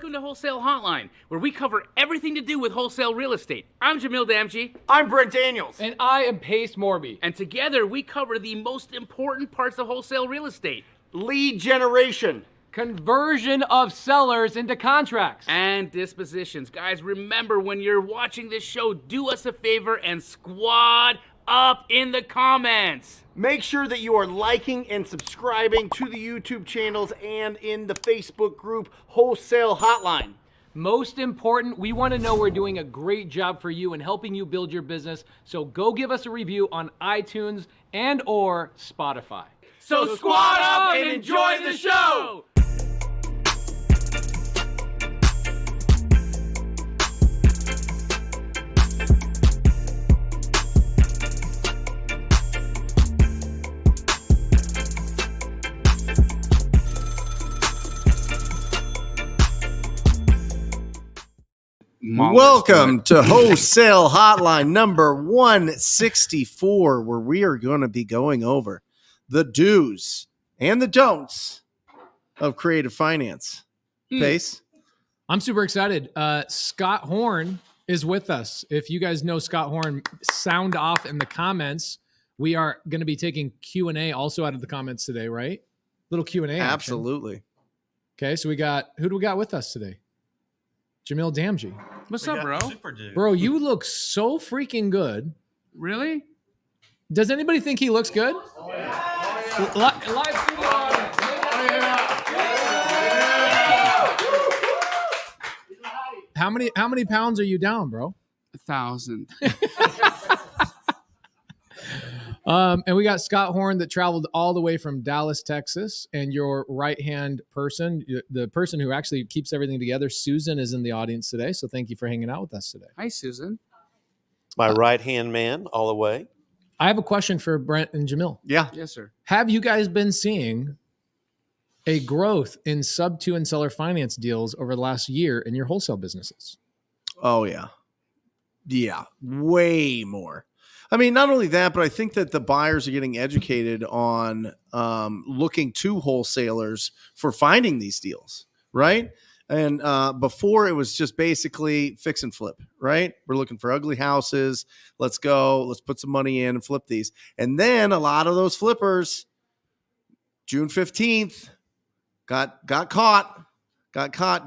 Welcome to Wholesale Hotline, where we cover everything to do with wholesale real estate. I'm jamildamji. I'm Brent Daniels. And I am pacemorby. And together we cover the most important parts of wholesale real estate. Lead generation. Conversion of sellers into contracts. And dispositions. Guys, remember when you're watching this show, do us a favor and squad up in the comments. Make sure that you are liking and subscribing to the YouTube channels and in the Facebook group Wholesale Hotline. Most important, we want to know we're doing a great job for you and helping you build your business. So go give us a review on iTunes and or Spotify. So squad up and enjoy the show. Welcome to Wholesale Hotline number 164, where we are going to be going over the do's and the don'ts of creative finance. Pace? I'm super excited. Scott Horne is with us. If you guys know Scott Horne, sound off in the comments. We are going to be taking Q&A also out of the comments today, right? Little Q&A action. Absolutely. Okay, so who do we got with us today? Jamildamji. What's up, bro? Bro, you look so freaking good. Really? Does anybody think he looks good? Oh, yeah. Live studio audience. How many pounds are you down, bro? 1,000. And we got Scott Horne that traveled all the way from Dallas, Texas, and your right-hand person, the person who actually keeps everything together, Susan, is in the audience today. So thank you for hanging out with us today. Hi, Susan. My right-hand man all the way. I have a question for Brent and Jamil. Yeah. Yes, sir. Have you guys been seeing a growth in sub-2 and seller finance deals over the last year in your wholesale businesses? Oh, yeah. Yeah. Way more. I mean, not only that, but I think that the buyers are getting educated on looking to wholesalers for finding these deals, right? And before it was just basically fix and flip, right? We're looking for ugly houses. Let's go. Let's put some money in and flip these. And then a lot of those flippers, June 15th, got caught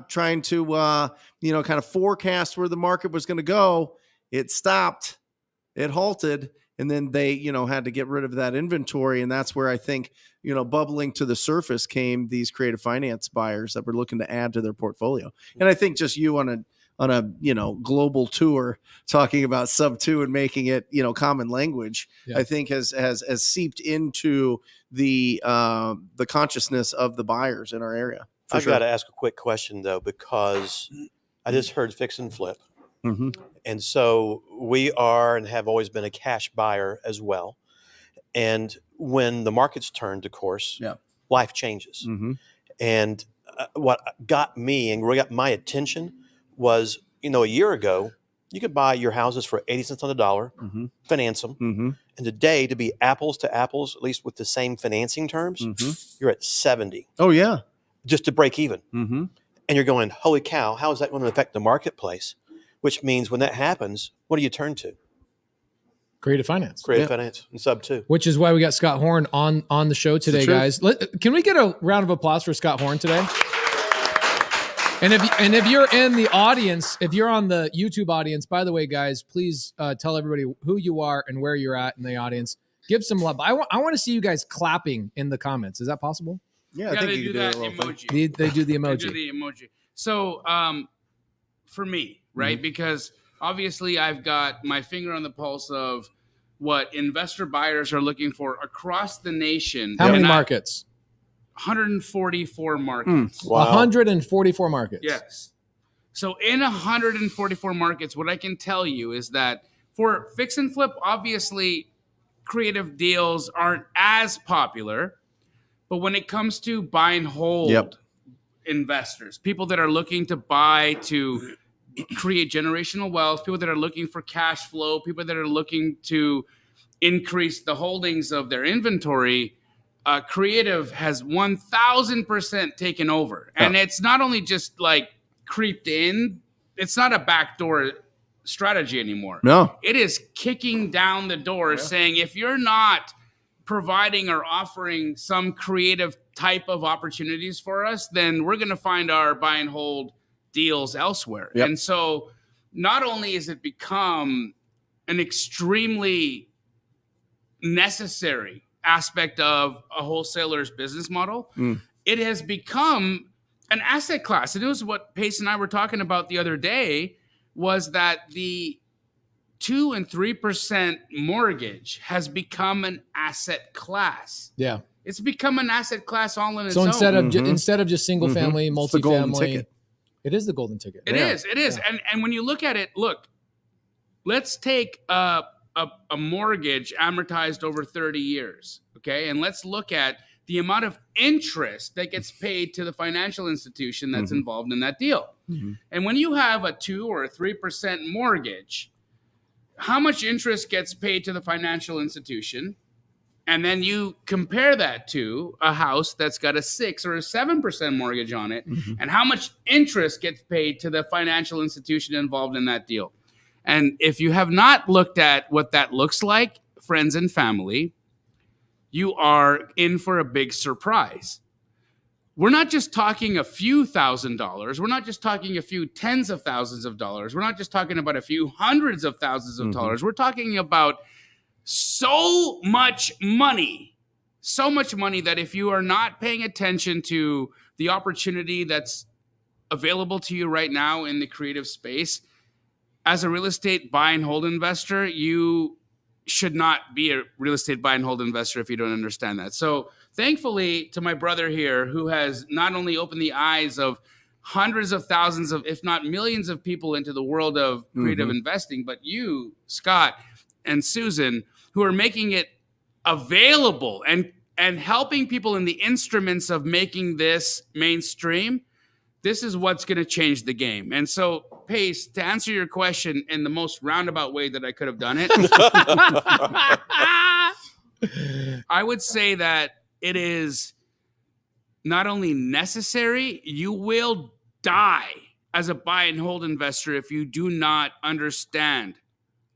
trying to, kind of forecast where the market was going to go. It stopped. It halted, and then they, had to get rid of that inventory. And that's where I think, bubbling to the surface came these creative finance buyers that were looking to add to their portfolio. And I think just you on a global tour talking about sub-2 and making it, common language, yeah. I think has seeped into the consciousness of the buyers in our area. I've got to ask a quick question though, because I just heard fix and flip. Mm-hmm. And so we are and have always been a cash buyer as well. And when the market's turned, of course, yeah. life changes. Mm-hmm. And what got me and really got my attention was, a year ago, you could buy your houses for 80 cents on the dollar, mm-hmm. finance them. Mm-hmm. And today, to be apples to apples, at least with the same financing terms, mm-hmm. you're at 70. Oh, yeah. Just to break even. Mm-hmm. And you're going, holy cow, how is that going to affect the marketplace? Which means when that happens, what do you turn to? Creative finance. Creative finance and sub-2. Which is why we got Scott Horne on the show today, guys. Can we get a round of applause for Scott Horne today? And if you're in the audience, if you're on the YouTube audience, by the way, guys, please tell everybody who you are and where you're at in the audience. Give some love. I want to see you guys clapping in the comments. Is that possible? Yeah, I think they you do can that do a little emoji. They do the emoji. They do the emoji. So for me, right? Mm-hmm. Because obviously I've got my finger on the pulse of what investor buyers are looking for across the nation. How many markets? 144 markets. Wow. 144 markets. Yes. So in 144 markets, what I can tell you is that for fix and flip, obviously creative deals aren't as popular. But when it comes to buy and hold investors, people that are looking to buy to create generational wealth, people that are looking for cash flow, people that are looking to increase the holdings of their inventory, creative has 1,000% taken over. And it's not only just like creeped in. It's not a backdoor strategy anymore. No. It is kicking down the door saying, if you're not providing or offering some creative type of opportunities for us, then we're going to find our buy and hold deals elsewhere. Yep. And so not only has it become an extremely necessary aspect of a wholesaler's business model, it has become an asset class. And it was what Pace and I were talking about the other day, was that the 2 and 3% mortgage has become an asset class. Yeah. It's become an asset class all in its So own. instead of just single family, It's the golden multifamily, ticket. it is the golden ticket. It is. And when you look at it, look, let's take a mortgage amortized over 30 years, okay? And let's look at the amount of interest that gets paid to the financial institution that's involved in that deal. And when you have a 2 or a 3% mortgage, how much interest gets paid to the financial institution? And then you compare that to a house that's got a 6 or a 7% mortgage on it, and how much interest gets paid to the financial institution involved in that deal. And if you have not looked at what that looks like, friends and family, you are in for a big surprise. We're not just talking a few $1,000s. We're not just talking a few tens of thousands of dollars. We're not just talking about a few hundreds of thousands of dollars. We're talking about so much money that if you are not paying attention to the opportunity that's available to you right now in the creative space, as a real estate buy and hold investor, you should not be a real estate buy and hold investor if you don't understand that. So thankfully to my brother here, who has not only opened the eyes of hundreds of thousands of, if not millions of people into the world of creative investing, but you, Scott and Susan, who are making it available and helping people in the instruments of making this mainstream. This is what's going to change the game. And so, Pace, to answer your question in the most roundabout way that I could have done it, I would say that it is not only necessary, you will die as a buy and hold investor if you do not understand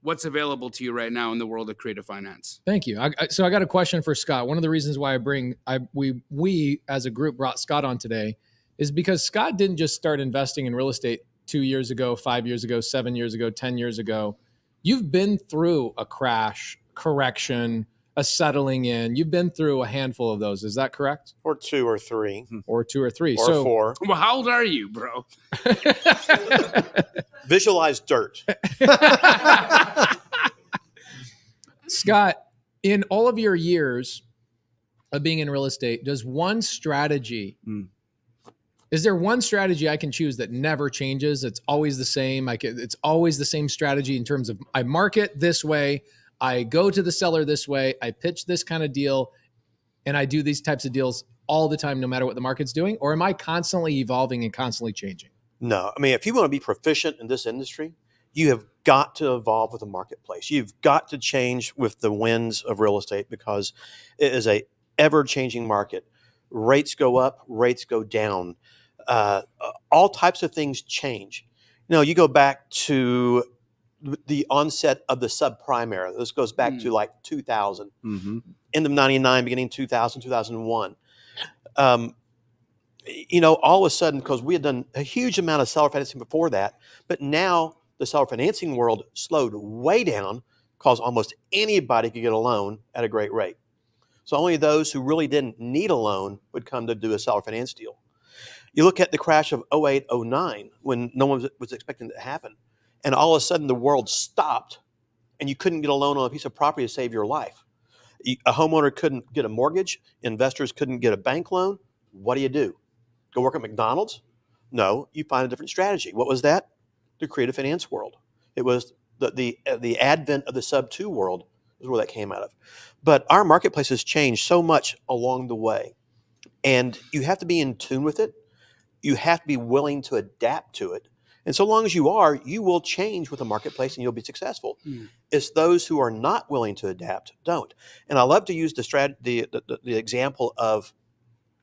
what's available to you right now in the world of creative finance. Thank you. So I got a question for Scott. One of the reasons why we as a group brought Scott on today is because Scott didn't just start investing in real estate 2 years ago, 5 years ago, 7 years ago, 10 years ago. You've been through a crash, correction, a settling in. You've been through a handful of those. Is that correct? Or 2 or 3. Or 2 or 3. Or 4. Well, how old are you, bro? Visualize dirt. Scott, in all of your years of being in real estate, is there one strategy I can choose that never changes? It's always the same. It's always the same strategy in terms of I market this way, I go to the seller this way, I pitch this kind of deal, and I do these types of deals all the time, no matter what the market's doing? Or am I constantly evolving and constantly changing? No. I mean, if you want to be proficient in this industry, you have got to evolve with the marketplace. You've got to change with the winds of real estate because it is a ever-changing market. Rates go up, rates go down. All types of things change. You go back to the onset of the subprime era. This goes back to like 2000, end of 99, beginning 2000, 2001. All of a sudden, because we had done a huge amount of seller financing before that, but now the seller financing world slowed way down because almost anybody could get a loan at a great rate. So only those who really didn't need a loan would come to do a seller finance deal. You look at the crash of 08, 09, when no one was expecting it to happen. And all of a sudden the world stopped and you couldn't get a loan on a piece of property to save your life. A homeowner couldn't get a mortgage. Investors couldn't get a bank loan. What do? Go work at McDonald's? No, you find a different strategy. What was that? The creative finance world. It was the advent of the sub-2 world is where that came out of. But our marketplace has changed so much along the way. And you have to be in tune with it. You have to be willing to adapt to it. And so long as you are, you will change with the marketplace and you'll be successful. It's those who are not willing to adapt, don't. And I love to use the example of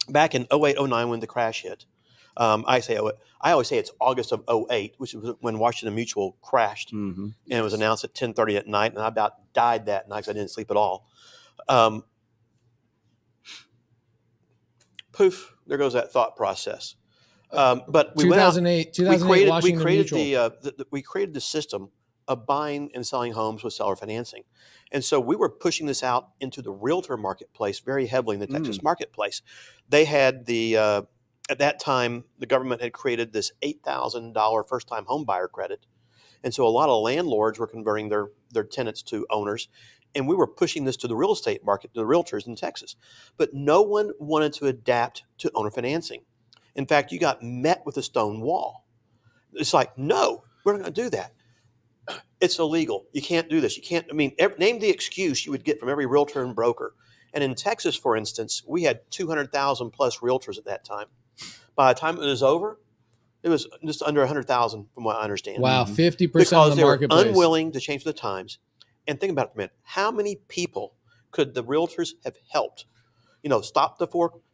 back in 08, 09 when the crash hit. I always say it's August of '08, which was when Washington Mutual crashed, and it was announced at 10:30 at night, and I about died that night because I didn't sleep at all. Poof, there goes that thought process. But we 2008, Washington Mutual. We created the system of buying and selling homes with seller financing. And so we were pushing this out into the realtor marketplace very heavily in the Texas marketplace. They had at that time, the government had created this $8,000 first-time home buyer credit. And so a lot of landlords were converting their tenants to owners. And we were pushing this to the real estate market, to the realtors in Texas. But no one wanted to adapt to owner financing. In fact, you got met with a stone wall. It's like, no, we're not going to do that. It's illegal. You can't do this. You can't, name the excuse you would get from every realtor and broker. And in Texas, for instance, we had 200,000 plus realtors at that time. By the time it was over, it was just under 100,000 from what I understand. Wow, 50% of the because they were marketplace. unwilling to change the times. And think about it for a minute. How many people could the realtors have helped? Stop the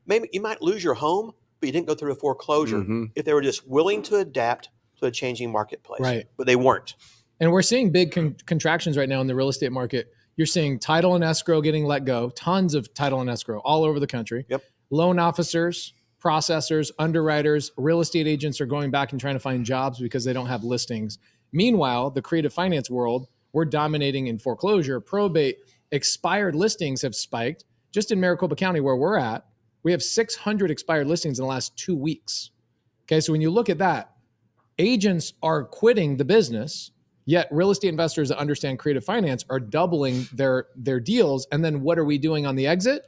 maybe you might lose your home, but you didn't go through a foreclosure if they were just willing to adapt to a changing marketplace. Right. But they weren't. And we're seeing big contractions right now in the real estate market. You're seeing title and escrow getting let go, tons of title and escrow all over the country. Yep. Loan officers, processors, underwriters, real estate agents are going back and trying to find jobs because they don't have listings. Meanwhile, the creative finance world, we're dominating in foreclosure, probate, expired listings have spiked. Just in Maricopa County where we're at, we have 600 expired listings in the last 2 weeks. Okay, so when you look at that, agents are quitting the business, yet real estate investors that understand creative finance are doubling their deals. And then what are we doing on the exit?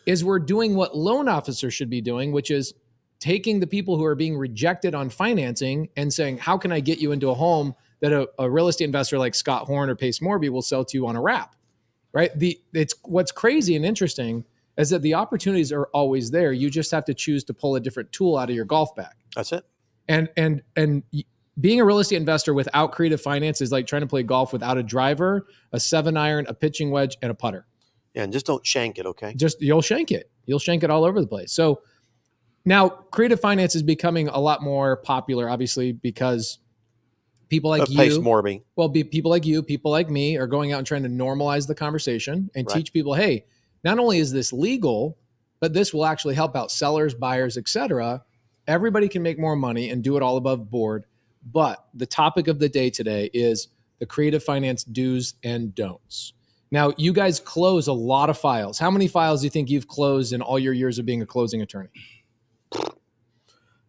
Is we're doing what loan officers should be doing, which is taking the people who are being rejected on financing and saying, how can I get you into a home that a real estate investor like Scott Horne or pacemorby will sell to you on a wrap, right? It's what's crazy and interesting is that the opportunities are always there. You just have to choose to pull a different tool out of your golf bag. That's it. And being a real estate investor without creative finance is like trying to play golf without a driver, a 7-iron, a pitching wedge, and a putter. Yeah, and just don't shank it, okay? You'll shank it. You'll shank it all over the place. So now creative finance is becoming a lot more popular, obviously, because people like you, pacemorby. Well, people like you, people like me are going out and trying to normalize the conversation and teach people, hey, not only is this legal, but this will actually help out sellers, buyers, etc. Everybody can make more money and do it all above board. But the topic of the day today is the creative finance do's and don'ts. Now, you guys close a lot of files. How many files do you think you've closed in all your years of being a closing attorney?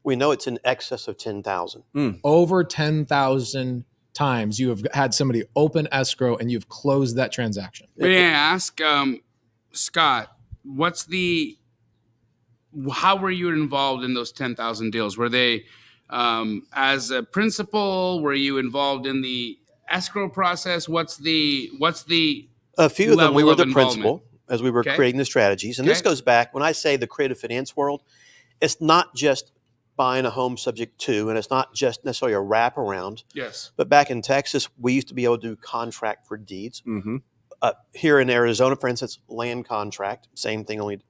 We know it's in excess of 10,000. Over 10,000 times you have had somebody open escrow and you've closed that transaction. May I ask, Scott, how were you involved in those 10,000 deals? Were they as a principal? Were you involved in the escrow process? What's the a few of them we were the principal as we were creating the strategies. And this goes back, when I say the creative finance world, it's not just buying a home subject to, and it's not just necessarily a wraparound. Yes. But back in Texas, we used to be able to do contract for deeds. Here in Arizona, for instance, land contract, same thing,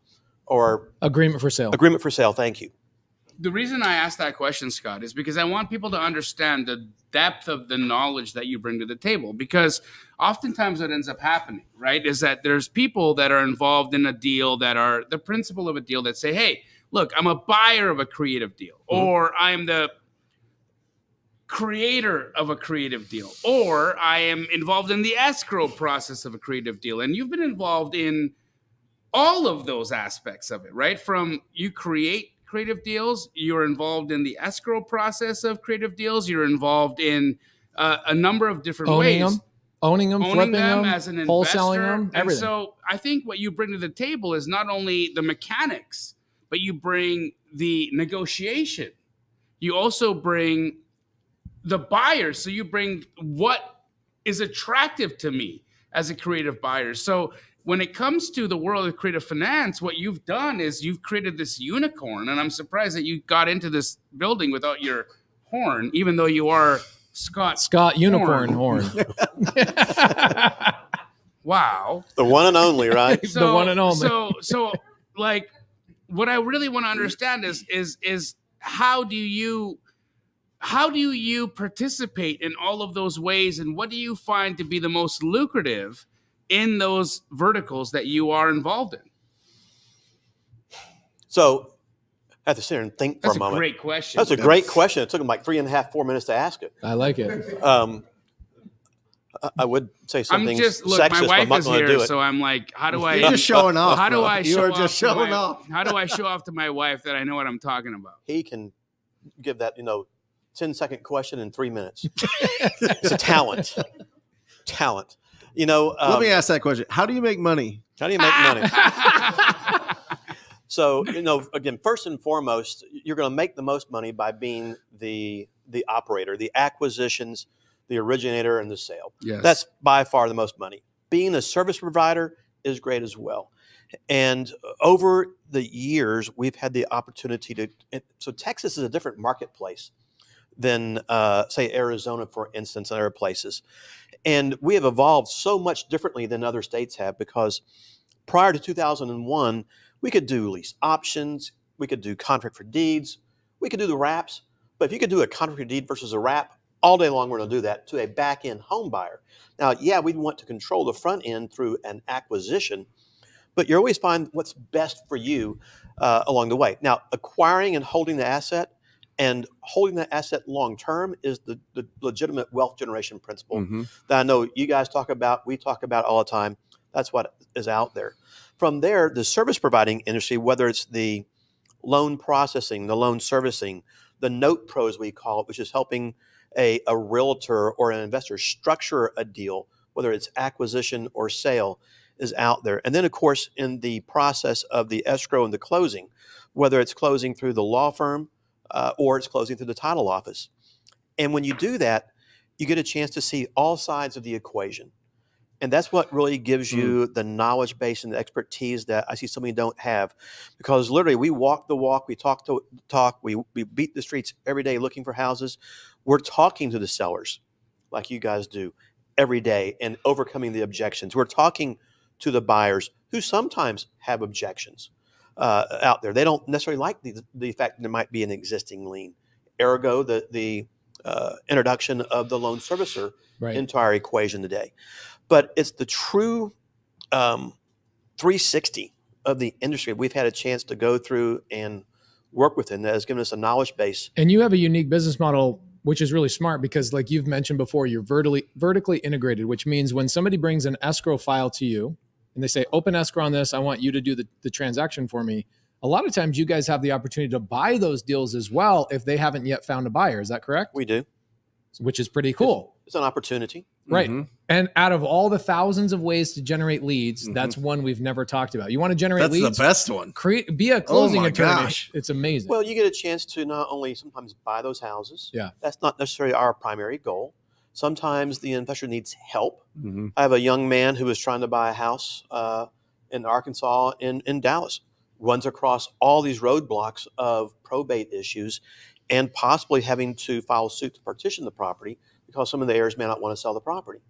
or agreement for sale. Agreement for sale. Thank you. The reason I asked that question, Scott, is because I want people to understand the depth of the knowledge that you bring to the table. Because oftentimes what ends up happening, right, is that there's people that are involved in a deal that are the principal of a deal that say, hey, look, I'm a buyer of a creative deal, or I am the creator of a creative deal, or I am involved in the escrow process of a creative deal. And you've been involved in all of those aspects of it, right? From you create creative deals, you're involved in the escrow process of creative deals, you're involved in a number of different ways. Owning them, flipping them, as an wholesaling investor. them, everything. And so I think what you bring to the table is not only the mechanics, but you bring the negotiation. You also bring the buyer. So you bring what is attractive to me as a creative buyer. So when it comes to the world of creative finance, what you've done is you've created this unicorn. And I'm surprised that you got into this building without your horn, even though you are Scott Unicorn Horn. Wow. The one and only, right? So, the one and only. So like, what I really want to understand is how do you participate in all of those ways, and what do you find to be the most lucrative in those verticals that you are involved in? So I have to sit here and think for a moment. That's a great question. That's a great question. It took him like 3.5, 4 minutes to ask it. I like it. I would say something Look, sexist, my but I'm wife not is going to do here, it. so I'm like, how do I? You're just showing off. How do bro. I You show are off just to showing my- off. How do I show off to my wife that I know what I'm talking about? He can give that 10-second question in 3 minutes. It's a talent. Let me ask that question. How do you make money? How do you make money? So, again, first and foremost, you're going to make the most money by being the operator, the acquisitions, the originator, and the sale. Yes. That's by far the most money. Being a service provider is great as well. And over the years, we've had the opportunity so Texas is a different marketplace than, say, Arizona, for instance, and other places. And we have evolved so much differently than other states have, because prior to 2001, we could do lease options, we could do contract for deeds, we could do the wraps. But if you could do a contract for deed versus a wrap, all day long we're going to do that to a back-end home buyer. Now, yeah, we'd want to control the front end through an acquisition, but you always find what's best for you along the way. Now, acquiring and holding the asset and holding that asset long-term is the legitimate wealth generation principle that I know you guys talk about, we talk about all the time. That's what is out there. From there, the service providing industry, whether it's the loan processing, the loan servicing, the note pros we call it, which is helping a realtor or an investor structure a deal, whether it's acquisition or sale, is out there. And then, of course, in the process of the escrow and the closing, whether it's closing through the law firm or it's closing through the title office. And when you do that, you get a chance to see all sides of the equation. And that's what really gives you the knowledge base and the expertise that I see so many don't have. Because literally, we walk the walk, we talk the talk, we beat the streets every day looking for houses. We're talking to the sellers like you guys do every day and overcoming the objections. We're talking to the buyers who sometimes have objections out there. They don't necessarily like the fact that there might be an existing lien. Ergo, the introduction of the loan servicer into our equation today. But it's the true 360 of the industry we've had a chance to go through and work within that has given us a knowledge base. And you have a unique business model, which is really smart, because like you've mentioned before, you're vertically integrated, which means when somebody brings an escrow file to you and they say, open escrow on this, I want you to do the transaction for me. A lot of times you guys have the opportunity to buy those deals as well if they haven't yet found a buyer. Is that correct? We do. Which is pretty cool. It's an opportunity. Right. And out of all the thousands of ways to generate leads, that's one we've never talked about. You want to generate leads? That's the best one. Be a closing attorney. Gosh. It's amazing. Well, you get a chance to not only sometimes buy those houses. Yeah. That's not necessarily our primary goal. Sometimes the investor needs help. I have a young man who is trying to buy a house in Arkansas, in Dallas, runs across all these roadblocks of probate issues and possibly having to file suit to partition the property because some of the heirs may not want to sell the property.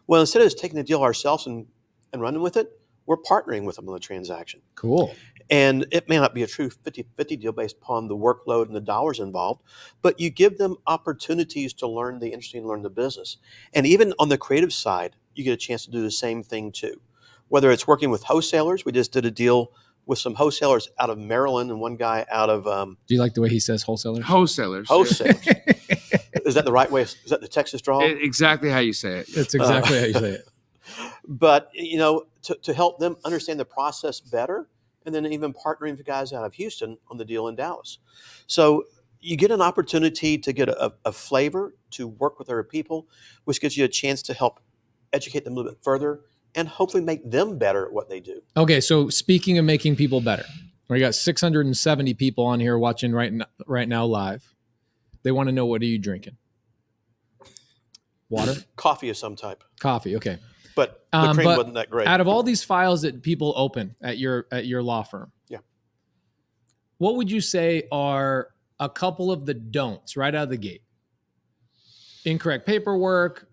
Well, instead of just taking the deal ourselves and running with it, we're partnering with them on the transaction. Cool. And it may not be a true 50-50 deal based upon the workload and the dollars involved, but you give them opportunities to learn the industry and learn the business. And even on the creative side, you get a chance to do the same thing too. Whether it's working with wholesalers, we just did a deal with some wholesalers out of Maryland and one guy out of... Do you like the way he says wholesalers? Wholesalers. Wholesalers. Is that the right way? Is that the Texas drawl? Exactly how you say it. It's exactly how you say it. But, to help them understand the process better, and then even partnering with guys out of Houston on the deal in Dallas. So you get an opportunity to get a flavor, to work with other people, which gives you a chance to help educate them a little bit further and hopefully make them better at what they do. Okay, so speaking of making people better, we got 670 people on here watching right now live. They want to know, what are you drinking? Water? Coffee of some type. Coffee, okay. But the cream wasn't that great. Out of all these files that people open at your law firm, what would you say are a couple of the don'ts right out of the gate? Incorrect paperwork,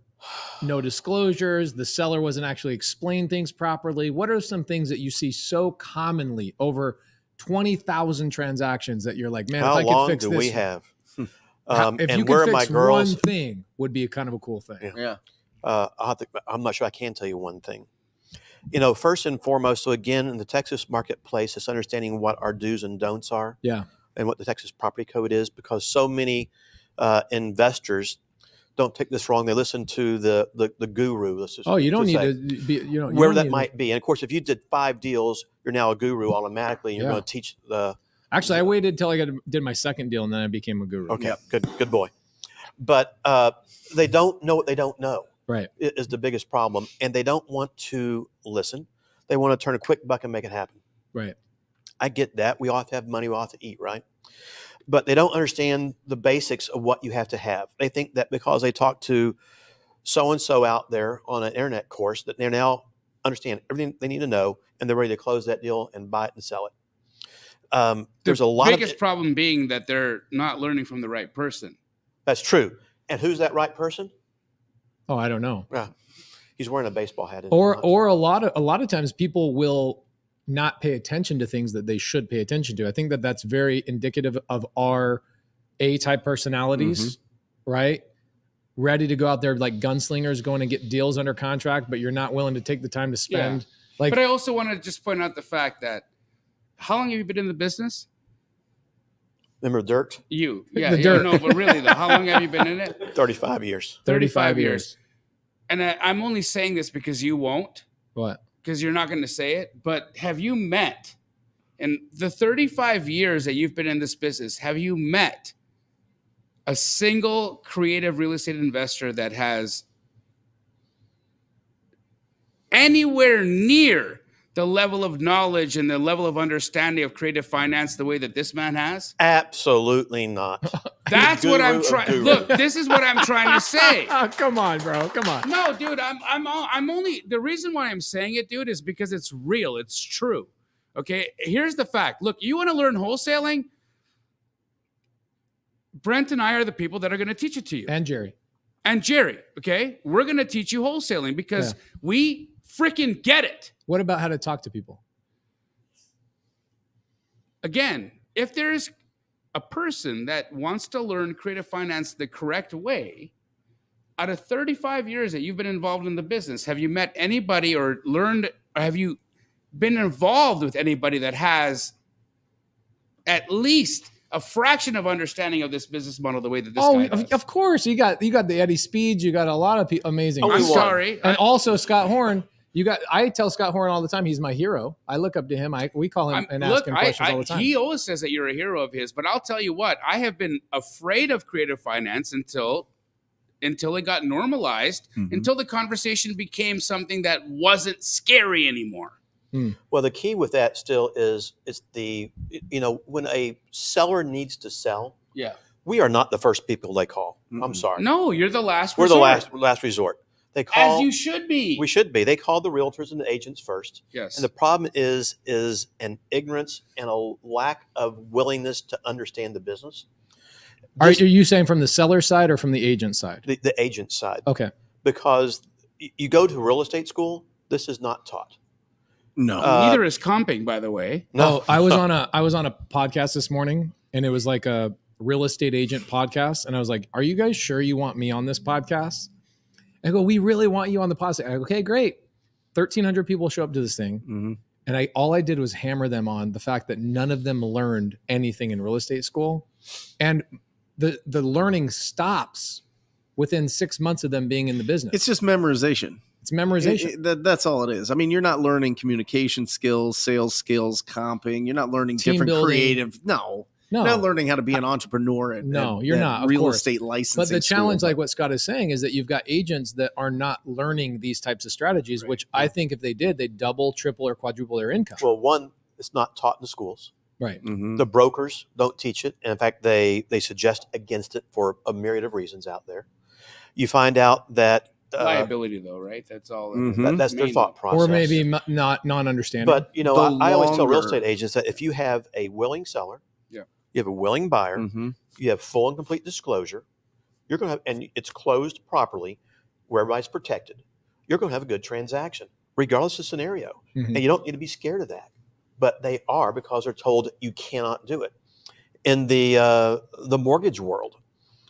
no disclosures, the seller wasn't actually explained things properly. What are some things that you see so commonly over 20,000 transactions that you're like, man, How if I could long fix do this, we have? if And you where could are my fix girls? one thing, would be a kind of a cool thing. Yeah. Yeah. I'm not sure I can tell you one thing. First and foremost, so again, in the Texas marketplace, it's understanding what our do's and don'ts are. Yeah. And what the Texas property code is, because so many investors, don't take this wrong, they listen to the guru. You don't need to be, wherever that might be. And of course, if you did 5 deals, you're now a guru automatically, and you're going to teach the. Actually, I waited till I did my second deal, and then I became a guru. Okay, good boy. But they don't know what they don't know. Right. Is the biggest problem, and they don't want to listen. They want to turn a quick buck and make it happen. Right. I get that. We all have to have money. We all have to eat, right? But they don't understand the basics of what you have to have. They think that because they talk to so-and-so out there on an internet course, that they now understand everything they need to know, and they're ready to close that deal and buy it and sell it. There's a lot of biggest problem being that they're not learning from the right person. That's true. And who's that right person? Oh, I don't know. Yeah, he's wearing a baseball hat. Or a lot of times people will not pay attention to things that they should pay attention to. I think that that's very indicative of our A-type personalities, right? Ready to go out there like gunslingers, going to get deals under contract, but you're not willing to take the time to spend. But I also want to just point out the fact that how long have you been in the business? Remember Dirt? You. The Yeah, Dirt. no, but really though, how long have you been in it? 35 years. 35 years. And I'm only saying this because you won't. What? Because you're not going to say it, but have you met, in the 35 years that you've been in this business, have you met a single creative real estate investor that has anywhere near the level of knowledge and the level of understanding of creative finance the way that this man has? Absolutely not. That's what I'm trying. Look, this is what I'm trying to say. Oh, come on, bro. Come on. No, dude, I'm only, the reason why I'm saying it, dude, is because it's real. It's true. Okay. Here's the fact. Look, you want to learn wholesaling? Brent and I are the people that are going to teach it to you. And Jerry. Okay. We're going to teach you wholesaling because we freaking get it. What about how to talk to people? Again, if there's a person that wants to learn creative finance the correct way, out of 35 years that you've been involved in the business, have you met anybody or have you been involved with anybody that has at least a fraction of understanding of this business model the way that this guy does? Of course. You got the Eddie Speeds. You got a lot of amazing. I'm sorry. And also Scott Horne. I tell Scott Horne all the time, he's my hero. I look up to him. We call him and ask him questions all the time. He always says that you're a hero of his, but I'll tell you what, I have been afraid of creative finance until it got normalized, until the conversation became something that wasn't scary anymore. Well, the key with that still is when a seller needs to sell, we are not the first people they call. I'm sorry. No, you're the last We're resort. the last resort. They call, as you should be. We should be. They call the realtors and the agents first. Yes. And the problem is an ignorance and a lack of willingness to understand the business. Are you saying from the seller side or from the agent side? The agent side. Okay. Because you go to real estate school, this is not taught. No. Neither is comping, by the way. No. I was on a podcast this morning, and it was like a real estate agent podcast, and I was like, "Are you guys sure you want me on this podcast?" I go, "We really want you on the podcast." I go, "Okay, great." 1,300 people show up to this thing, and all I did was hammer them on the fact that none of them learned anything in real estate school, and the learning stops within 6 months of them being in the business. It's just memorization. It's memorization. That's all it is. I mean, you're not learning communication skills, sales skills, comping. You're not learning Team different building. creative. No. You're not learning how to be an entrepreneur. You're not. Real estate licensing. But the challenge, school. like what Scott is saying, is that you've got agents that are not learning these types of strategies, which I think if they did, they'd double, triple, or quadruple their income. Well, one, it's not taught in the schools. Right. The brokers don't teach it. And in fact, they suggest against it for a myriad of reasons out there. You find out that Liability, though, right? That's all. That's their thought process. Or maybe not non-understanding. But, I always tell real estate agents that if you have a willing seller, you have a willing buyer, you have full and complete disclosure, you're going to have, and it's closed properly where everybody's protected, you're going to have a good transaction, regardless of scenario. And you don't need to be scared of that. but they are because they're told you cannot do it. In the mortgage world,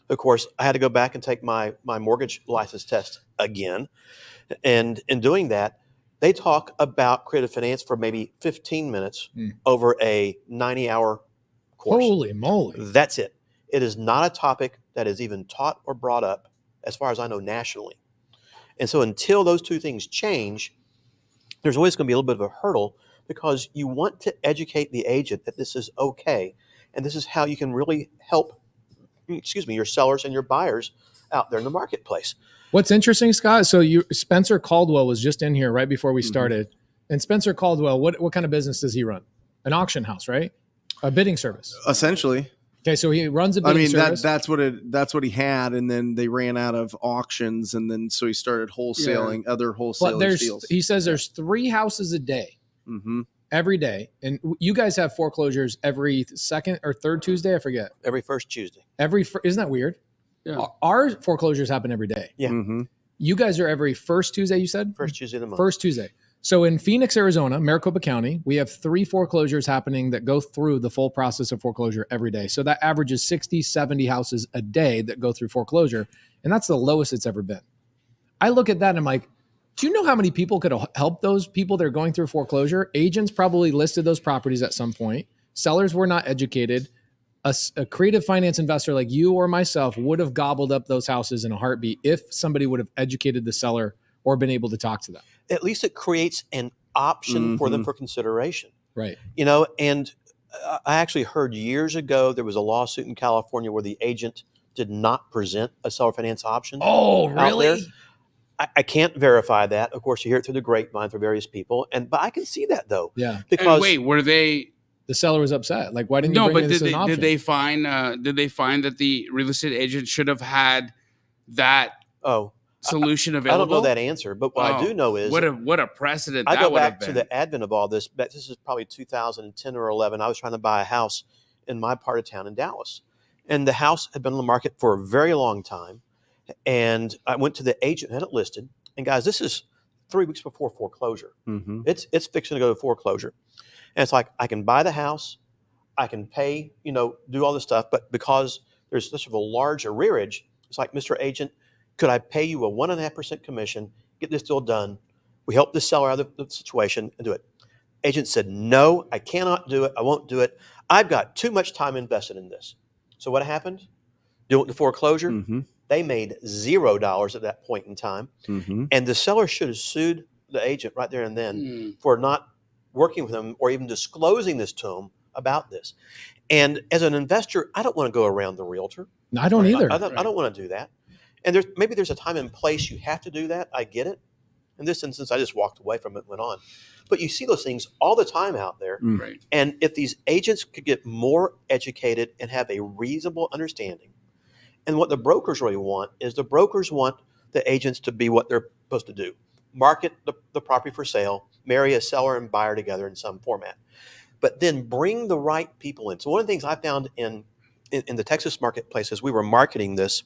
of course, I had to go back and take my mortgage license test again. And in doing that, they talk about creative finance for maybe 15 minutes over a 90-hour course. Holy moly. That's it. It is not a topic that is even taught or brought up, as far as I know, nationally. And so until those two things change, there's always going to be a little bit of a hurdle, because you want to educate the agent that this is okay. And this is how you can really help, your sellers and your buyers out there in the marketplace. What's interesting, Scott, so Spencer Caldwell was just in here right before we started. And Spencer Caldwell, what kind of business does he run? An auction house, right? A bidding service. Essentially. Okay, so he runs a bidding service. that's what he had, and then they ran out of auctions, and then so he started wholesaling other wholesalers deals. He says there's 3 houses a day, every day, and you guys have foreclosures every second or third Tuesday. I forget. Every first Tuesday. Isn't that weird? Yeah. Our foreclosures happen every day. Yeah. You guys are every first Tuesday. You said first Tuesday of the month. First Tuesday. So in Phoenix, Arizona, Maricopa County, we have 3 foreclosures happening that go through the full process of foreclosure every day. So that averages 60, 70 houses a day that go through foreclosure. And that's the lowest it's ever been. I look at that and I'm like, do you know how many people could help those people that are going through foreclosure? Agents probably listed those properties at some point. Sellers were not educated. A creative finance investor like you or myself would have gobbled up those houses in a heartbeat if somebody would have educated the seller or been able to talk to them. At least it creates an option for them for consideration. Right. And I actually heard years ago there was a lawsuit in California where the agent did not present a seller finance option. Oh, really? I can't verify that. Of course, you hear it through the grapevine for various people, but I can see that though. Yeah. Because were they? The seller was upset. Like, why didn't you bring this as an option? Did they find that the real estate agent should have had that solution available? I don't know that answer, but what I do know is what a precedent I that go would have back been. to the advent of all this. But this is probably 2010 or 11. I was trying to buy a house in my part of town in Dallas, and the house had been on the market for a very long time. And I went to the agent, had it listed, and guys, this is 3 weeks before foreclosure. It's fixing to go to foreclosure. And it's like, I can buy the house, I can pay, do all this stuff, but because there's such a large arrearage, it's like, Mr. Agent, could I pay you a 1.5% commission, get this deal done? We help the seller out of the situation and do it. Agent said, no, I cannot do it. I won't do it. I've got too much time invested in this. So what happened? Doing the foreclosure, they made $0 at that point in time. And the seller should have sued the agent right there and then for not working with them or even disclosing this to them about this. And as an investor, I don't want to go around the realtor. No, I don't either. I don't want to do that. And maybe there's a time and place you have to do that. I get it. In this instance, I just walked away from it and went on. But you see those things all the time out there. Right. And if these agents could get more educated and have a reasonable understanding, and what the brokers really want is the brokers want the agents to be what they're supposed to do. Market the property for sale, marry a seller and buyer together in some format, but then bring the right people in. So one of the things I found in the Texas marketplace as we were marketing this,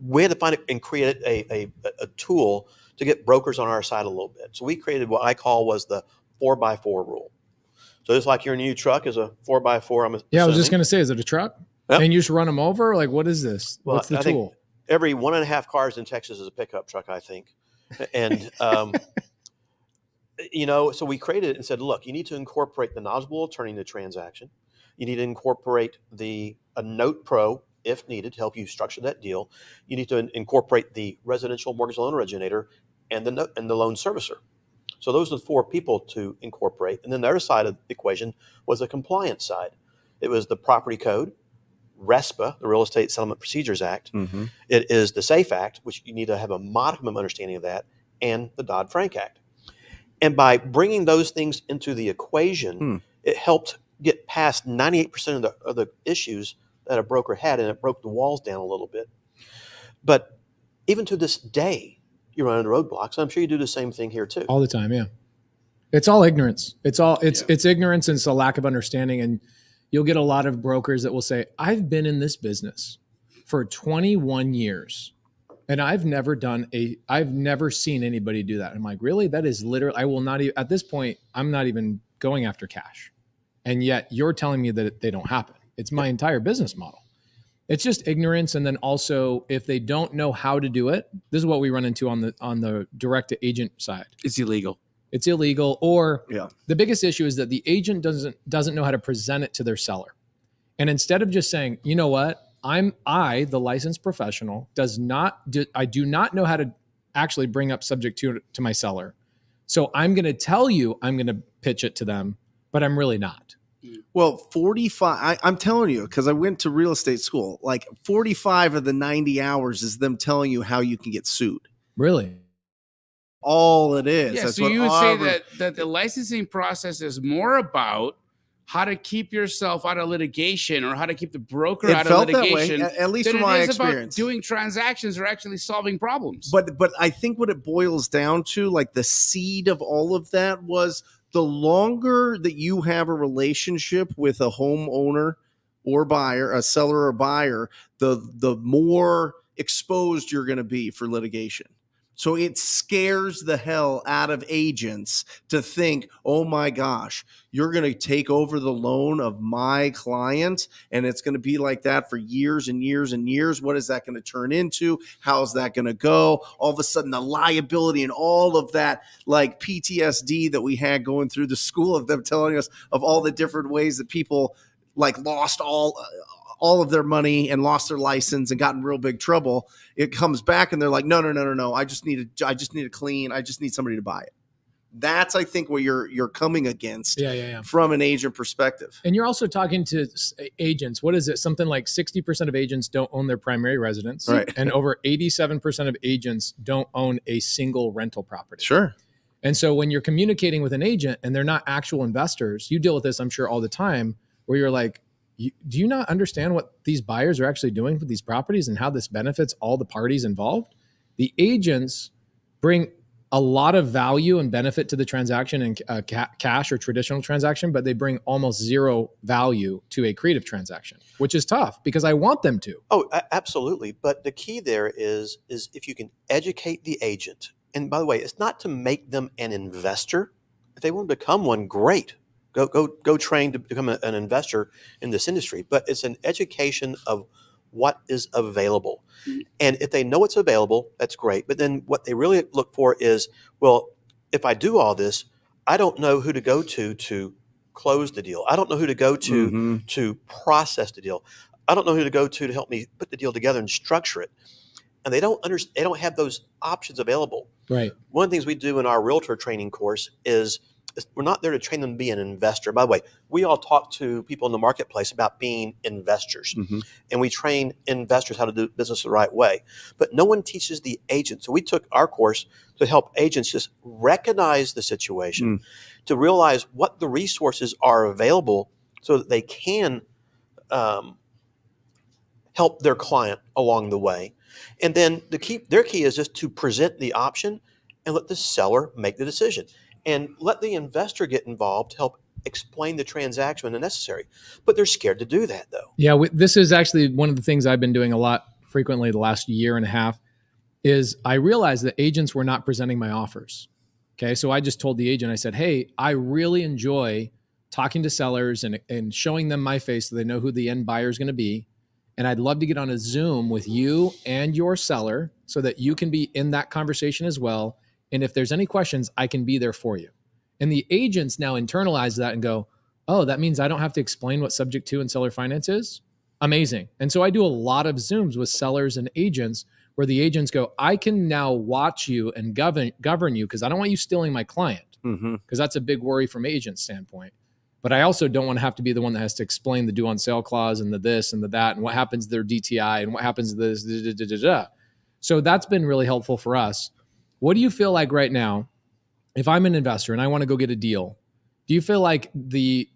we had to find it and create a tool to get brokers on our side a little bit. So we created what I call was the 4x4 rule. So just like your new truck is a 4x4. I was just going to say, is it a truck? Yep. And you just run them over? Like, what is this? Well, What's the I tool? think every 1.5 cars in Texas is a pickup truck, I think. And, so we created it and said, look, you need to incorporate the knowledgeable attorney in the transaction. You need to incorporate a note pro, if needed, to help you structure that deal. You need to incorporate the residential mortgage loan originator and the loan servicer. So those are the 4 people to incorporate. And then the other side of the equation was the compliance side. It was the property code, RESPA, the Real Estate Settlement Procedures Act. It is the SAFE Act, which you need to have a modicum of understanding of that, and the Dodd-Frank Act. And by bringing those things into the equation, it helped get past 98% of the issues that a broker had, and it broke the walls down a little bit. But even to this day, you run into roadblocks. I'm sure you do the same thing here too. All the time, yeah. It's all ignorance. It's ignorance and it's a lack of understanding. And you'll get a lot of brokers that will say, I've been in this business for 21 years and I've never seen anybody do that. I'm like, really? That is literally, I will not even, at this point, I'm not even going after cash. And yet you're telling me that they don't happen. It's my entire business model. It's just ignorance. And then also, if they don't know how to do it, this is what we run into on the direct to agent side. It's illegal. It's illegal. Or the biggest issue is that the agent doesn't know how to present it to their seller. And instead of just saying, you know what, I, the licensed professional, I do not know how to actually bring up subject to my seller. So I'm going to tell you, I'm going to pitch it to them, but I'm really not. Well, 45, I'm telling you, because I went to real estate school, like 45 of the 90 hours is them telling you how you can get sued. Really? All it is. Yeah, That's so what you would say that the licensing process is more about how to keep yourself out of litigation or how to keep the broker out of litigation. That way, at least than from my it is experience. About doing transactions or actually solving problems. But I think what it boils down to, like the seed of all of that, was the longer that you have a relationship with a homeowner or buyer, a seller or buyer, the more exposed you're going to be for litigation. So it scares the hell out of agents to think, oh my gosh, you're going to take over the loan of my client and it's going to be like that for years and years and years. What is that going to turn into? How's that going to go? All of a sudden, the liability and all of that, like PTSD that we had going through the school of them telling us of all the different ways that people like lost all of their money and lost their license and got in real big trouble. It comes back and they're like, no. I just need a clean. I just need somebody to buy it. That's, I think, what you're coming against from an agent perspective. And you're also talking to agents. What is it? Something like 60% of agents don't own their primary residence. Right. And over 87% of agents don't own a single rental property. Sure. And so when you're communicating with an agent and they're not actual investors, you deal with this, I'm sure, all the time, where you're like, do you not understand what these buyers are actually doing with these properties and how this benefits all the parties involved? The agents bring a lot of value and benefit to the transaction in cash or traditional transaction, but they bring almost zero value to a creative transaction, which is tough because I want them to. Oh, absolutely. But the key there is if you can educate the agent. And by the way, it's not to make them an investor. If they want to become one, great. Go train to become an investor in this industry. But it's an education of what is available. And if they know it's available, that's great. But then what they really look for is, well, if I do all this, I don't know who to go to close the deal. I don't know who to go to process the deal. I don't know who to go to help me put the deal together and structure it. And they don't have those options available. Right. One of the things we do in our realtor training course is we're not there to train them to be an investor. By the way, we all talk to people in the marketplace about being investors, and we train investors how to do business the right way. But no one teaches the agent. So we took our course to help agents just recognize the situation, to realize what the resources are available so that they can help their client along the way. And then their key is just to present the option and let the seller make the decision. And let the investor get involved to help explain the transaction when necessary. But they're scared to do that, though. Yeah, this is actually one of the things I've been doing a lot frequently the last year and a half, is I realized that agents were not presenting my offers. Okay, so I just told the agent, I said, hey, I really enjoy talking to sellers and showing them my face so they know who the end buyer is going to be. And I'd love to get on a Zoom with you and your seller so that you can be in that conversation as well. And if there's any questions, I can be there for you. And the agents now internalize that and go, oh, that means I don't have to explain what subject to and seller finance is? Amazing. And so I do a lot of Zooms with sellers and agents where the agents go, I can now watch you and govern you because I don't want you stealing my client, because that's a big worry from agent standpoint. But I also don't want to have to be the one that has to explain the due on sale clause and the this and the that and what happens to their DTI and what happens to this. So that's been really helpful for us. What do you feel like right now, if I'm an investor and I want to go get a deal, do you feel like the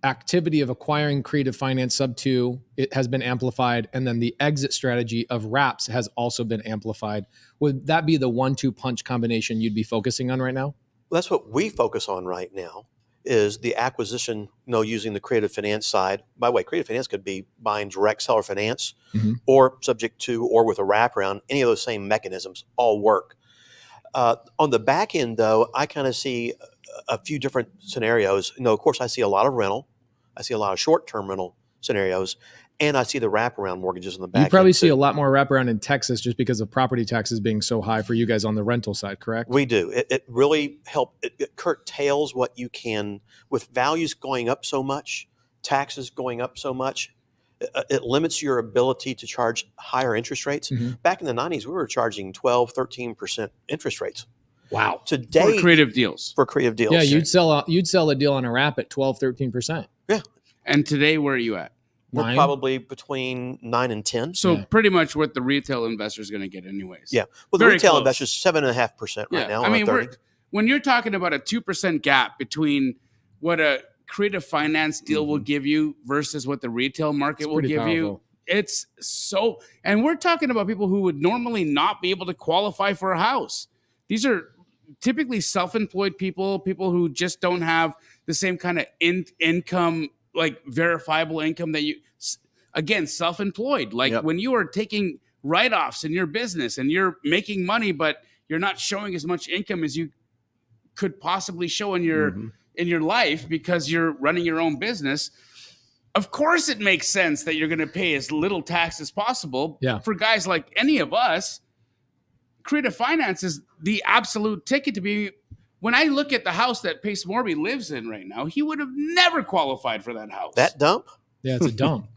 activity of acquiring creative finance sub 2, it has been amplified, and then the exit strategy of wraps has also been amplified? Would that be the 1-2 punch combination you'd be focusing on right now? Well, that's what we focus on right now, is the acquisition, using the creative finance side. By the way, creative finance could be buying direct seller finance or subject to or with a wraparound. Any of those same mechanisms all work. On the back end, though, I kind of see a few different scenarios. Of course, I see a lot of rental. I see a lot of short-term rental scenarios, and I see the wraparound mortgages in the back. You probably end, see too. a lot more wraparound in Texas just because of property taxes being so high for you guys on the rental side, correct? We do. It really it curtails what you can, with values going up so much, taxes going up so much. It limits your ability to charge higher interest rates. Mm-hmm. Back in the 90s, we were charging 12, 13% interest rates. Wow. Today, For creative deals. Yeah, you'd sell a deal on a wrap at 12, 13%. Yeah. And today, where are you at? We're 9? probably between 9 and 10. So pretty much what the retail investor is going to get anyways. Yeah. Well, the Very retail close. investor's 7.5% right now. I mean, 30. when you're talking about a 2% gap between what a creative finance deal will give you versus what the retail market will give you, it's so. And we're talking about people who would normally not be able to qualify for a house. These are typically self-employed people who just don't have the same kind of income, like verifiable income that you, again, self-employed. Like when you are taking write-offs in your business and you're making money, but you're not showing as much income as you could possibly show in your life because you're running your own business. Of course, it makes sense that you're going to pay as little tax as possible. Yeah. For guys like any of us, creative finance is the absolute ticket to be. When I look at the house that pacemorby lives in right now, he would have never qualified for that house. That dump? Yeah, it's a dump.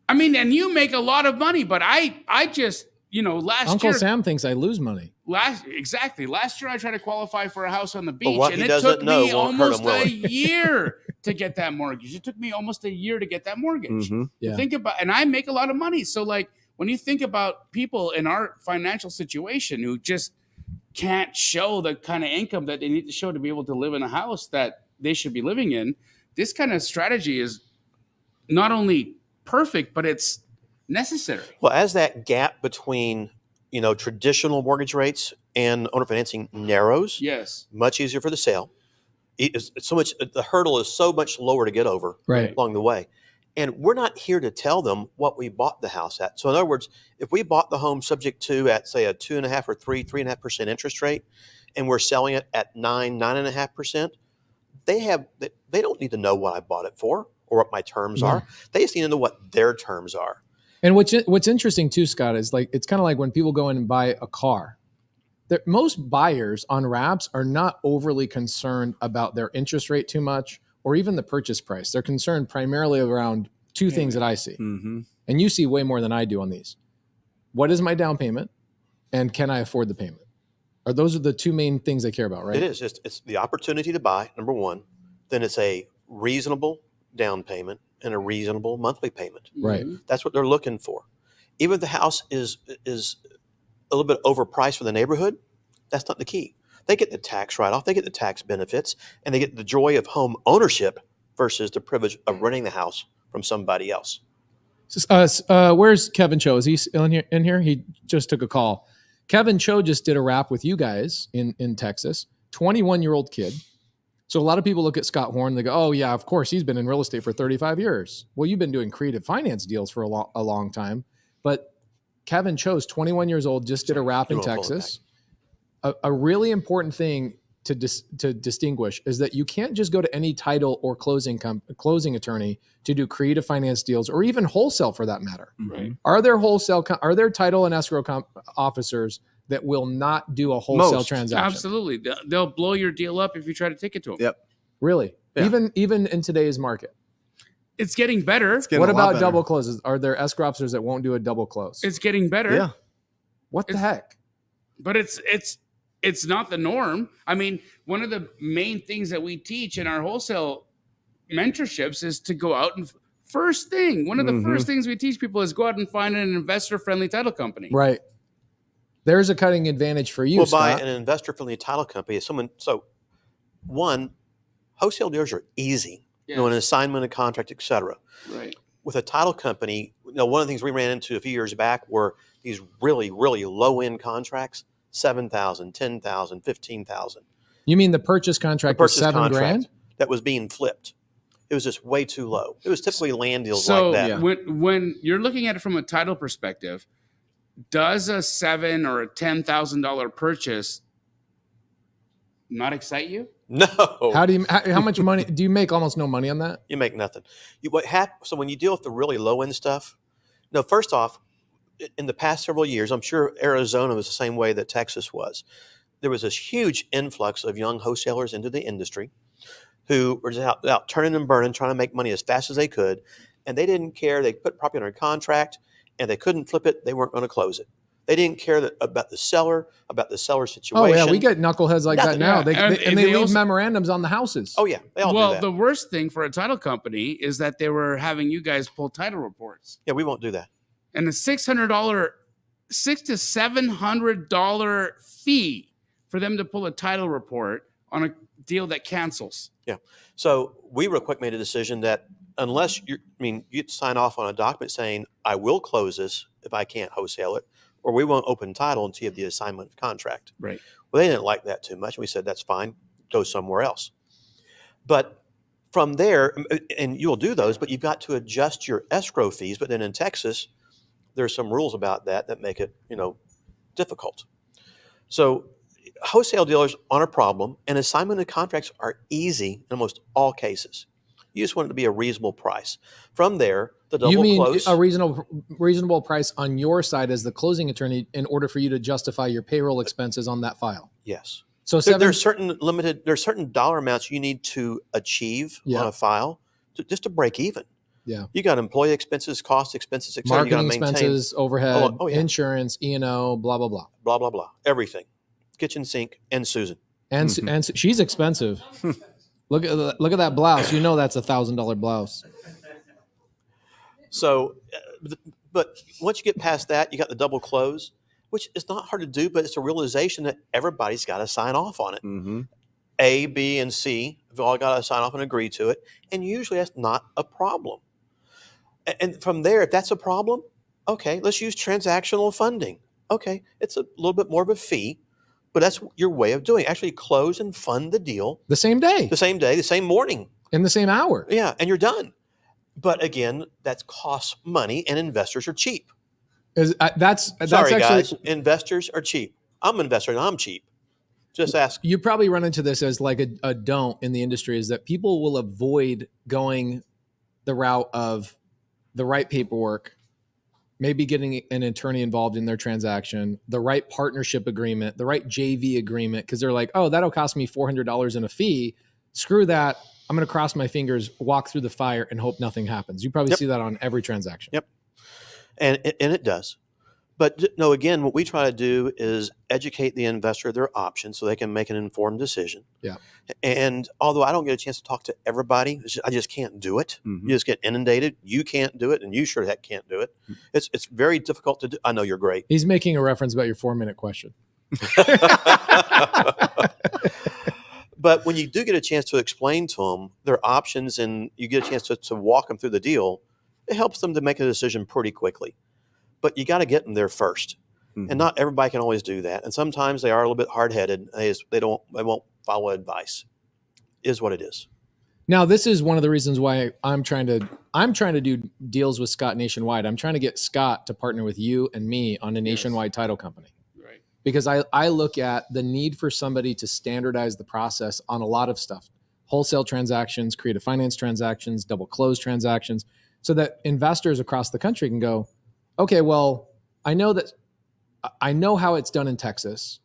I mean, and you make a lot of money, but I just, last Uncle year. Sam thinks I lose money. Last year I tried to qualify for a house on the beach, what and he it took doesn't know me won't hurt almost him, will a it? year to get that mortgage. It took me almost a year to get that mortgage. Yeah. Think about, and I make a lot of money. So like when you think about people in our financial situation who just can't show the kind of income that they need to show to be able to live in a house that they should be living in, this kind of strategy is not only perfect, but it's necessary. Well, as that gap between, traditional mortgage rates and owner financing narrows, Yes. much easier for the sale. It's so much, the hurdle is so much lower to get over Right. along the way. And we're not here to tell them what we bought the house at. So in other words, if we bought the home subject to at say a 2.5 or 3.5% interest rate, and we're selling it at 9.5%, they don't need to know what I bought it for or what my terms are. They just need to know what their terms are. And what's interesting too, Scott, is like it's kind of like when people go in and buy a car. Most buyers on wraps are not overly concerned about their interest rate too much or even the purchase price. They're concerned primarily around two things that I see. Mm-hmm. And you see way more than I do on these. What is my down payment? And can I afford the payment? Those are the two main things they care about, right? It is. It's the opportunity to buy, number one. Then it's a reasonable down payment and a reasonable monthly payment. Right. That's what they're looking for. Even if the house is a little bit overpriced for the neighborhood, that's not the key. They get the tax write-off, they get the tax benefits, and they get the joy of home ownership versus the privilege of renting the house from somebody else. Where's Kevin Cho? Is he still in here? He just took a call. Kevin Cho just did a wrap with you guys in Texas. 21-year-old kid. So a lot of people look at Scott Horne and they go, oh, yeah, of course, he's been in real estate for 35 years. Well, you've been doing creative finance deals for a long time. But Kevin Cho's 21 years old, just did a wrap in Texas. A really important thing to distinguish is that you can't just go to any title or closing attorney to do creative finance deals or even wholesale for that matter. Right. Are there title and escrow officers that will not do a wholesale transaction? Absolutely. They'll blow your deal up if you try to take it to them. Yep. Really? Yeah. Even in today's market? It's getting better. What about double closes? Are there escrow officers that won't do a double close? It's getting better. Yeah. What the heck? But it's not the norm. I mean, one of the main things that we teach in our wholesale mentorships is to go out and first things we teach people is go out and find an investor-friendly title company. Right. There's a cutting advantage for you, Scott. Scott. By an investor-friendly title company, wholesale deals are easy. Yes. An assignment, a contract, etc. Right. With a title company, one of the things we ran into a few years back were these really, really low-end contracts, $7,000, $10,000, $15,000. You mean the purchase contract was $7,000? That was being flipped. It was just way too low. It was typically land deals So like that. when you're looking at it from a title perspective, does a $7,000 or a $10,000 purchase not excite you? No. How much money do you make? Almost no money on that. You make nothing. So when you deal with the really low end stuff, no, first off, in the past several years, I'm sure Arizona was the same way that Texas was. There was this huge influx of young wholesalers into the industry who were just out turning and burning, trying to make money as fast as they could. And they didn't care. They put property under contract and they couldn't flip it. They weren't going to close it. They didn't care about the seller situation. Oh yeah, we get knuckleheads like that now. Yeah. They leave also, memorandums on the houses. Oh yeah, they all do that. The worst thing for a title company is that they were having you guys pull title reports. Yeah, we won't do that. And the $600 to $700 fee for them to pull a title report on a deal that cancels. Yeah. So we real quick made a decision that unless you'd sign off on a document saying I will close this if I can't wholesale it, or we won't open title until you have the assignment of contract. Right. Well, they didn't like that too much. We said that's fine, go somewhere else. But from there, and you'll do those, but you've got to adjust your escrow fees. But then in Texas, there's some rules about that make it, difficult. So wholesale dealers aren't a problem, and assignment of contracts are easy in almost all cases. You just want it to be a reasonable price. From there, the double close. A reasonable price on your side as the closing attorney in order for you to justify your payroll expenses on that file. Yes. So there's certain dollar amounts you need to achieve on a file just to break even. Yeah. You got employee expenses, cost expenses, et cetera. Marketing you got to maintain expenses, overhead, yeah. insurance, E&O, blah, blah, blah. Blah, blah, blah. Everything. Kitchen sink and Susan. And she's expensive. Look at that blouse. That's $1,000 blouse. So, but once you get past that, you got the double close, which is not hard to do, but it's a realization that everybody's got to sign off on it. Mm-hmm. A, B, and C have all got to sign off and agree to it. And usually that's not a problem. And from there, if that's a problem, okay, let's use transactional funding. Okay, it's a little bit more of a fee, but that's your way of doing it. Actually close and fund the deal. The same day, the same morning. In the same hour. Yeah, and you're done. But again, that costs money, and investors are cheap. Sorry, actually, guys, investors are cheap. I'm an investor, and I'm cheap. Just ask. You probably run into this as like a don't in the industry, is that people will avoid going the route of the right paperwork, maybe getting an attorney involved in their transaction, the right partnership agreement, the right JV agreement, because they're like, oh, that'll cost me $400 in a fee. Screw that. I'm going to cross my fingers, walk through the fire, and hope nothing happens. You probably see that on every transaction. Yep. And it does. But no, again, what we try to do is educate the investor of their options so they can make an informed decision. Yeah. And although I don't get a chance to talk to everybody, I just can't do it. Mm-hmm. You just get inundated. You can't do it, and you sure heck can't do it. It's very difficult to do. I know you're great. He's making a reference about your 4-minute question. But when you do get a chance to explain to them their options and you get a chance to walk them through the deal, it helps them to make a decision pretty quickly. But you got to get them there first. Mm-hmm. And not everybody can always do that. And sometimes they are a little bit hard-headed. They won't follow advice. It is what it is. Now, this is one of the reasons why I'm trying to do deals with Scott nationwide. I'm trying to get Scott to partner with you and me on a nationwide title company. Right. Because I look at the need for somebody to standardize the process on a lot of stuff. Wholesale transactions, creative finance transactions, double close transactions, so that investors across the country can go, okay, well, I know how it's done in Texas,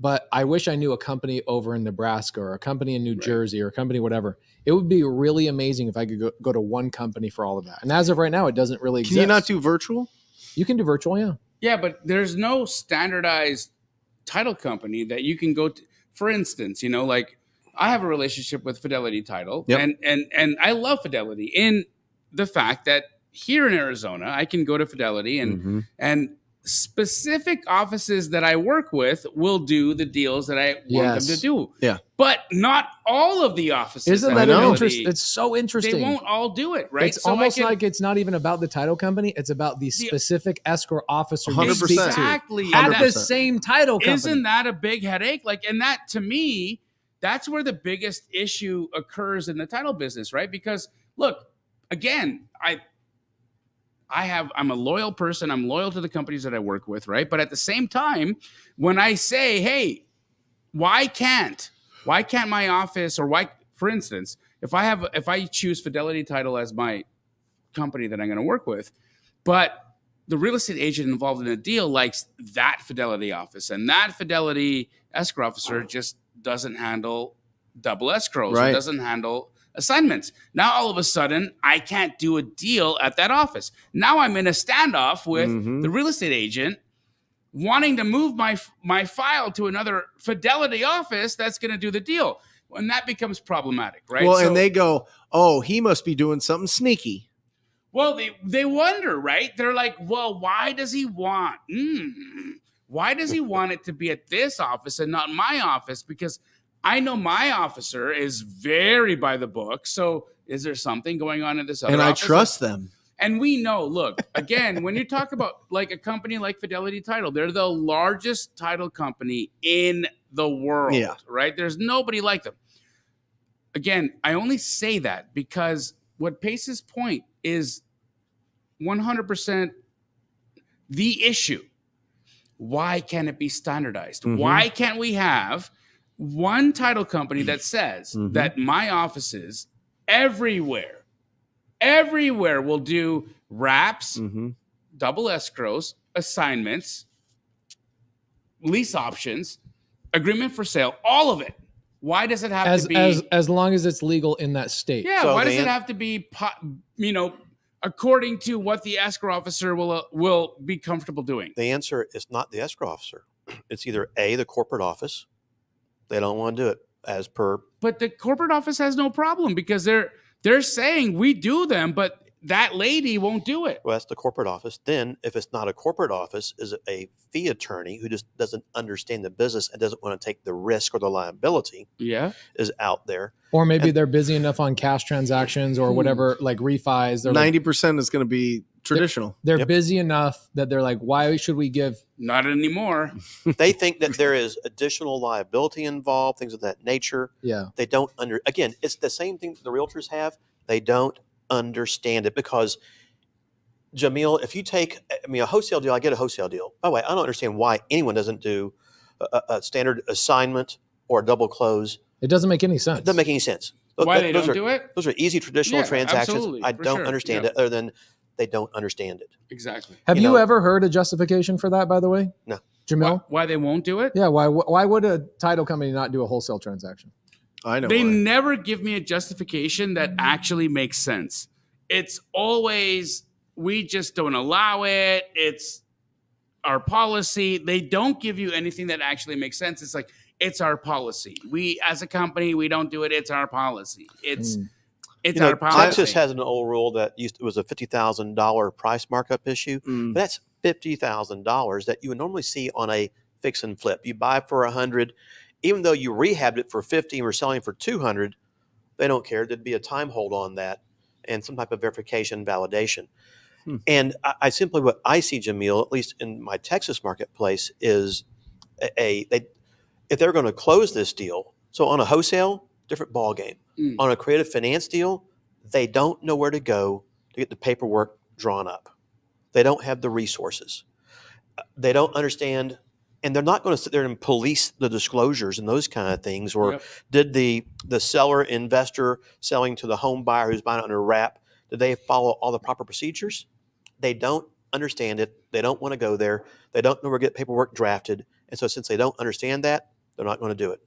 but I wish I knew a company over in Nebraska or a company in New Jersey or a company whatever. It would be really amazing if I could go to one company for all of that. And as of right now, it doesn't really exist. Can you not do virtual? You can do virtual, yeah. Yeah, but there's no standardized title company that you can go to. For instance, like I have a relationship with Fidelity Title, and I love Fidelity in the fact that here in Arizona, I can go to Fidelity and specific offices that I work with will do the deals that I want them to do. Yeah. But not all of the offices. Isn't that interesting? It's so interesting. They won't all do it, right? It's almost like it's not even about the title company. It's about the specific escrow officer 100%. Exactly. At the same title company. Isn't that a big headache? And that, to me, that's where the biggest issue occurs in the title business, right? Because, look, again, I'm a loyal person. I'm loyal to the companies that I work with, right? But at the same time, when I say, hey, why can't my office, or why, for instance, if I choose Fidelity Title as my company that I'm going to work with, but the real estate agent involved in a deal likes that Fidelity office, and that Fidelity escrow officer just doesn't handle double escrows, or doesn't handle assignments. Now, all of a sudden, I can't do a deal at that office. Now I'm in a standoff with the real estate agent wanting to move my file to another Fidelity office that's going to do the deal. And that becomes problematic, right? Well, and they go, oh, he must be doing something sneaky. Well, they wonder, right? They're like, well, why does he want it to be at this office and not my office? Because I know my officer is very by the book. So is there something going on in this other office? And I trust them. And we know, look, again, when you talk about like a company like Fidelity Title, they're the largest title company in the world, right? There's nobody like them. Again, I only say that because what Pace's point is 100% the issue. Why can't it be standardized? Why can't we have one title company that says that my offices everywhere will do wraps, double escrows, assignments, lease options, agreement for sale, all of it. Why does it have to be as long as it's legal in that state? Yeah. So why does it have to be, according to what the escrow officer will be comfortable doing? The answer is not the escrow officer. It's either A, the corporate office. They don't want to do it as per. But the corporate office has no problem because they're saying we do them, but that lady won't do it. Well, that's the corporate office. Then if it's not a corporate office, is it a fee attorney who just doesn't understand the business and doesn't want to take the risk or the liability is out there. Or maybe they're busy enough on cash transactions or whatever, like refis. 90% is going to be traditional. They're busy enough that they're like, why should we give? Not anymore. They think that there is additional liability involved, things of that nature. Yeah. They don't again, it's the same thing the realtors have. They don't understand it because, Jamil, if you take, a wholesale deal, I get a wholesale deal. By the way, I don't understand why anyone doesn't do a standard assignment or a double close. It doesn't make any sense. It doesn't make any sense. Why they don't do it? Those are easy traditional transactions. I don't understand it other than they don't understand it. Exactly. Have you ever heard a justification for that, by the way? No. Jamil? Why they won't do it? Yeah. Why would a title company not do a wholesale transaction? I know. They never give me a justification that actually makes sense. It's always, we just don't allow it. It's our policy. They don't give you anything that actually makes sense. It's like, it's our policy. We, as a company, we don't do it. It's our policy. It's our policy. Texas has an old rule that it was a $50,000 price markup issue. But that's $50,000 that you would normally see on a fix and flip. You buy for $100, even though you rehabbed it for $50 and we're selling for $200, they don't care. There'd be a time hold on that and some type of verification validation. And I simply, what I see, Jamil, at least in my Texas marketplace, is if they're going to close this deal, so on a wholesale, different ball game. On a creative finance deal, they don't know where to go to get the paperwork drawn up. They don't have the resources. They don't understand, and they're not going to sit there and police the disclosures and those kind of things. Or did the seller, investor selling to the home buyer who's buying it under wrap, did they follow all the proper procedures? They don't understand it. They don't want to go there. They don't know where to get paperwork drafted. And so since they don't understand that, they're not going to do it.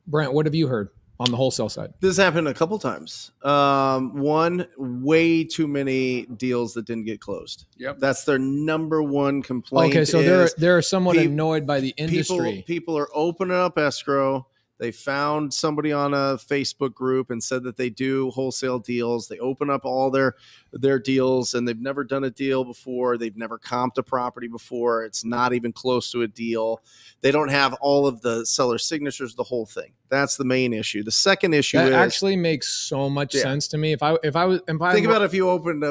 Brent, what have you heard on the wholesale side? This happened a couple times. One, way too many deals that didn't get closed. Yep. That's their number one complaint. Okay, so they're somewhat annoyed by the industry. People are opening up escrow. They found somebody on a Facebook group and said that they do wholesale deals. They open up all their deals, and they've never done a deal before. They've never comped a property before. It's not even close to a deal. They don't have all of the seller signatures, the whole thing. That's the main issue. The second issue that actually makes so much sense to me. If I think about if you opened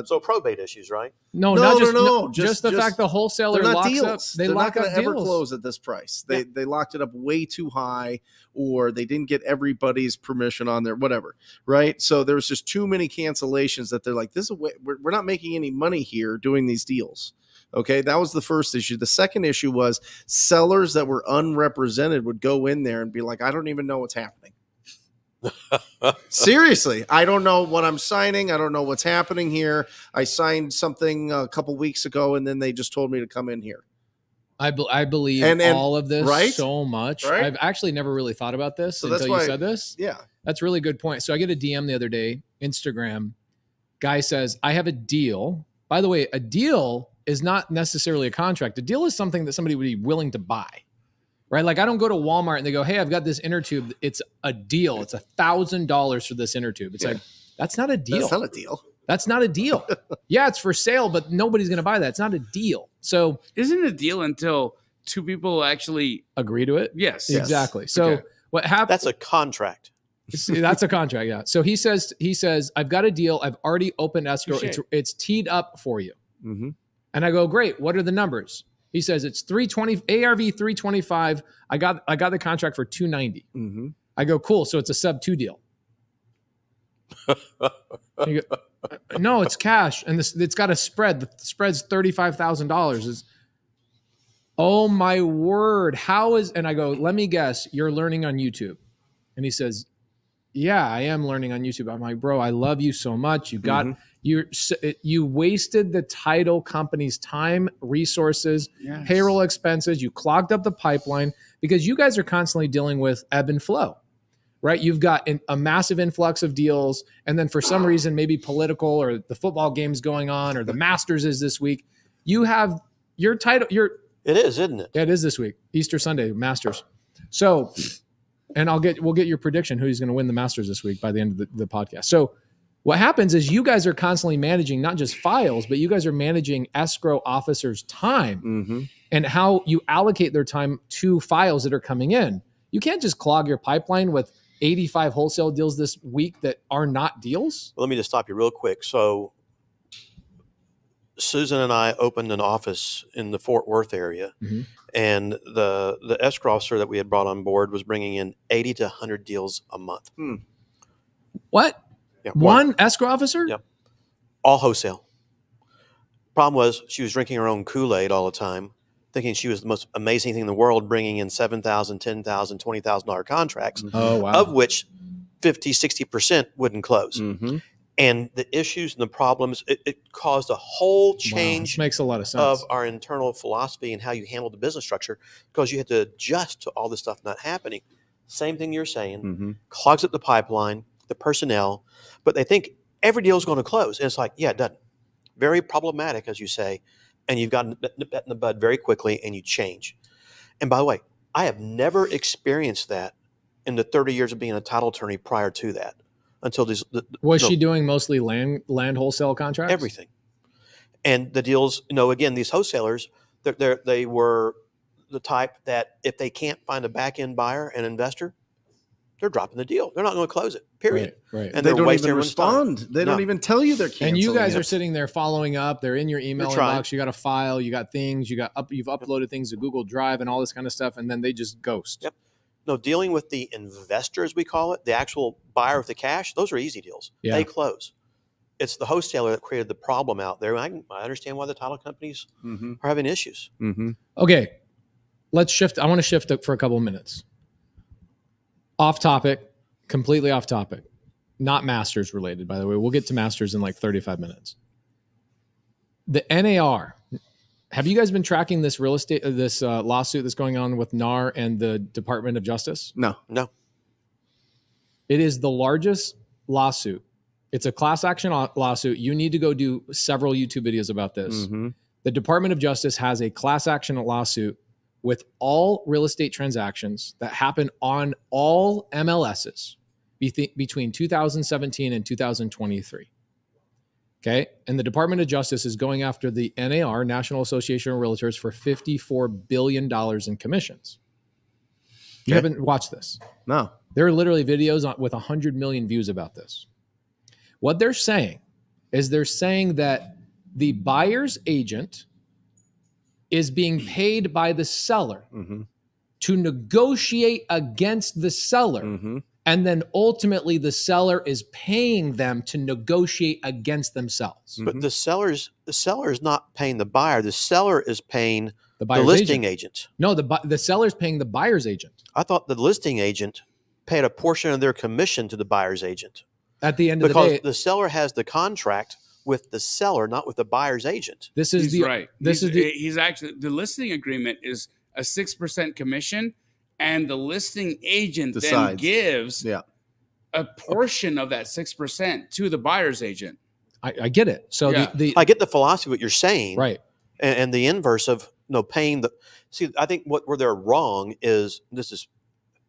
so probate issues, right? No, just the fact the wholesaler locks deals. up. They're not going to ever deals. close at this price. They locked it up way too high, or they didn't get everybody's permission on there, whatever. Right? So there was just too many cancellations that they're like, this is we're not making any money here doing these deals. Okay, that was the first issue. The second issue was sellers that were unrepresented would go in there and be like, I don't even know what's happening. Seriously, I don't know what I'm signing. I don't know what's happening here. I signed something a couple weeks ago, and then they just told me to come in here. I believe And all of this right? so much. Right? I've actually never really thought about this So that's until you why- said this. Yeah. That's a really good point. So I get a DM the other day, Instagram. Guy says, I have a deal. By the way, a deal is not necessarily a contract. A deal is something that somebody would be willing to buy, right? Like I don't go to Walmart and they go, hey, I've got this inner tube. It's a deal. It's $1,000 for this inner tube. It's like, that's not a deal. That's not a deal. That's not a deal. Yeah, it's for sale, but nobody's going to buy that. It's not a deal. So Isn't it a deal until two people actually agree to it. Yes. Exactly. So Okay. what happened? That's a contract. That's a contract. Yeah. So he says, I've got a deal. I've already opened escrow. Touché. It's teed up for you. Mm-hmm. And I go, great. What are the numbers? He says it's 320 ARV 325. I got the contract for 290. Mm-hmm. I go, cool. So it's a sub 2 deal. You go, no, it's cash, and it's got a spread. The spread's $35,000. Is oh my word? How is? And I go, let me guess. You're learning on YouTube, and he says, yeah, I am learning on YouTube. I'm like, bro, I love you so much. You got you wasted the title company's time, resources, Yes. payroll expenses. You clogged up the pipeline because you guys are constantly dealing with ebb and flow. Right, you've got a massive influx of deals, and then for some reason, maybe political or the football game's going on, or the Masters is this week. You have your title. It is, isn't it? Yeah, it is this week, Easter Sunday, Masters. So, and we'll get your prediction who's going to win the Masters this week by the end of the podcast. So, what happens is you guys are constantly managing not just files, but you guys are managing escrow officers' time and how you allocate their time to files that are coming in. You can't just clog your pipeline with 85 wholesale deals this week that are not deals. Let me just stop you real quick. So Susan and I opened an office in the Fort Worth area, and the escrow officer that we had brought on board was bringing in 80 to 100 deals a month. What? Yeah, One escrow officer? Yep. All wholesale. Problem was she was drinking her own Kool-Aid all the time, thinking she was the most amazing thing in the world, bringing in $7,000, $10,000, $20,000 contracts, Oh, wow. of which 50, 60% wouldn't close. And the issues and the problems, it caused a whole Wow, change this makes a lot of sense. of our internal philosophy and how you handle the business structure, because you had to adjust to all this stuff not happening. Same thing you're saying, clogs up the pipeline, the personnel, but they think every deal is going to close. And it's like, yeah, it doesn't. Very problematic, as you say. And you've got to nip that in the bud very quickly, and you change. And by the way, I have never experienced that in the 30 years of being a title attorney prior to that. Until these, Was she doing mostly land wholesale contracts? everything, and the deals. Again, these wholesalers, they were the type that if they can't find a back end buyer and investor, they're dropping the deal. They're not going to close it. Period. Right. And They they're don't wasting even everyone's time. respond. They don't even tell you they're canceling. And you guys it. are sitting there following up. They're in your email They're trying. inbox. You got a file. You got things. You've uploaded things to Google Drive and all this kind of stuff, and then they just ghost. Yep. No, dealing with the investor, as we call it, the actual buyer with the cash, those are easy deals. Yeah. They close. It's the wholesaler that created the problem out there. I understand why the title companies are having issues. Okay, let's shift. I want to shift it for a couple of minutes. Off topic, completely off topic. Not Masters related, by the way. We'll get to Masters in like 35 minutes. The NAR. Have you guys been tracking this lawsuit that's going on with NAR and the Department of Justice? No. It is the largest lawsuit. It's a class action lawsuit. You need to go do several YouTube videos about this. The Department of Justice has a class action lawsuit with all real estate transactions that happen on all MLSs between 2017 and 2023. Okay. And the Department of Justice is going after the NAR, National Association of Realtors, for $54 billion in commissions. You Okay. haven't watched this. No. There are literally videos with 100 million views about this. What they're saying is that the buyer's agent is being paid by the seller to negotiate against the seller and then ultimately the seller is paying them to negotiate against themselves. But the seller is not paying the buyer. The seller is paying The the buyer's listing agent. agent. No, the seller's paying the buyer's agent I thought the listing agent paid a portion of their commission to the buyer's agent at the end of the because day. the seller has the contract with the seller, not with the buyer's agent. This is He's right. the He's actually, the listing agreement is a 6% commission, and the listing agent then Decides. gives Yeah. a portion of that 6% to the buyer's agent. I get it. So Yeah. the I get the philosophy of what you're saying, right. and the inverse of paying the. See, I think where they're wrong is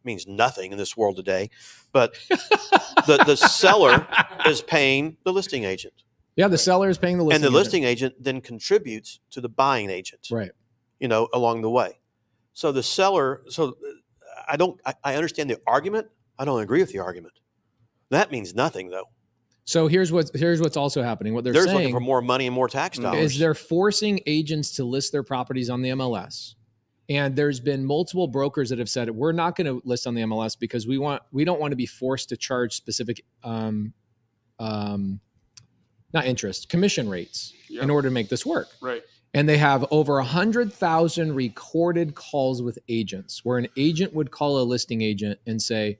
means nothing in this world today, but the seller is paying the listing agent, Yeah, the seller is paying the listing and the agent. listing agent then contributes to the buying agent, Right. along the way. So the seller, I understand the argument. I don't agree with the argument. That means nothing, though. So here's what's also happening. What they're Looking saying for more money and more tax dollars. is they're forcing agents to list their properties on the MLS. And there's been multiple brokers that have said we're not going to list on the MLS because we don't want to be forced to charge specific not interest, commission rates in order to make this work. Right. And they have over 100,000 recorded calls with agents where an agent would call a listing agent and say,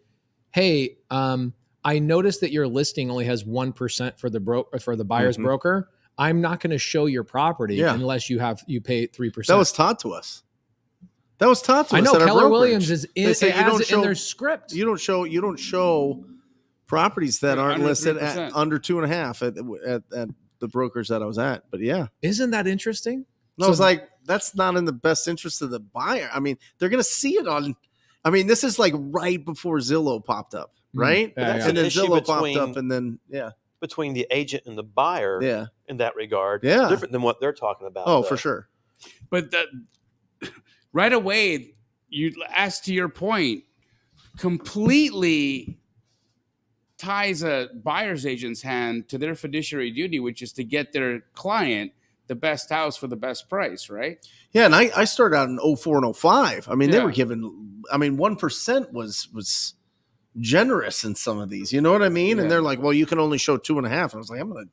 "Hey, I noticed that your listing only has 1% for the buyer's broker. I'm not going to show your property unless you pay 3%." That was taught to us. I know at our Keller brokerage. Williams is They say in their script. You don't show properties that aren't under listed 3%. at under 2.5 at the brokers that I was at. But yeah, Isn't that interesting? I was like, that's not in the best interest of the buyer. I mean, they're going to see it on. I mean, this is like right before Zillow popped up, right? Yeah, That's yeah. And then an issue Zillow popped between- up, and then between the agent and the buyer, yeah. in that regard, Yeah. different than what they're talking about. Oh, though. for sure. But right away, as to your point, completely ties a buyer's agent's hand to their fiduciary duty, which is to get their client the best house for the best price, right? Yeah, and I started out in 04 and 05. I mean, they Yeah. were given. I mean, 1% was generous in some of these. You know what I mean? Yeah. And they're like, "Well, you can only show 2.5." I was like, I'm gonna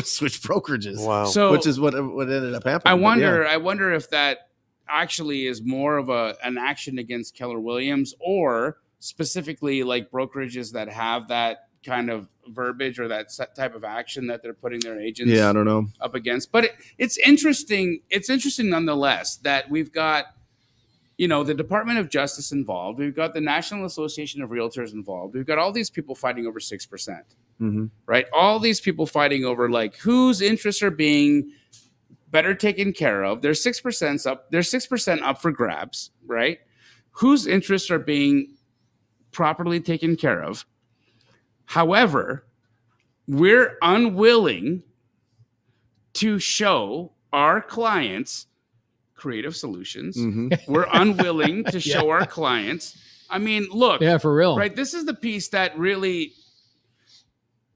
switch brokerages. Wow. So Which is what ended up happening. I But wonder. yeah. I wonder if that actually is more of an action against Keller Williams, or specifically like brokerages that have that kind of verbiage or that type of action that they're putting their agents Yeah, I don't know. up against. But it's interesting. It's interesting nonetheless that we've got, the Department of Justice involved. We've got the National Association of Realtors involved. We've got all these people fighting over 6%, Mhm. right? All these people fighting over like whose interests are being better taken care of. There's 6% up. There's 6% up for grabs, right? Whose interests are being properly taken care of. However, we're unwilling to show our clients creative solutions. Mhm. We're unwilling to show our clients. I mean, look, Yeah, for real. right? This is the piece that really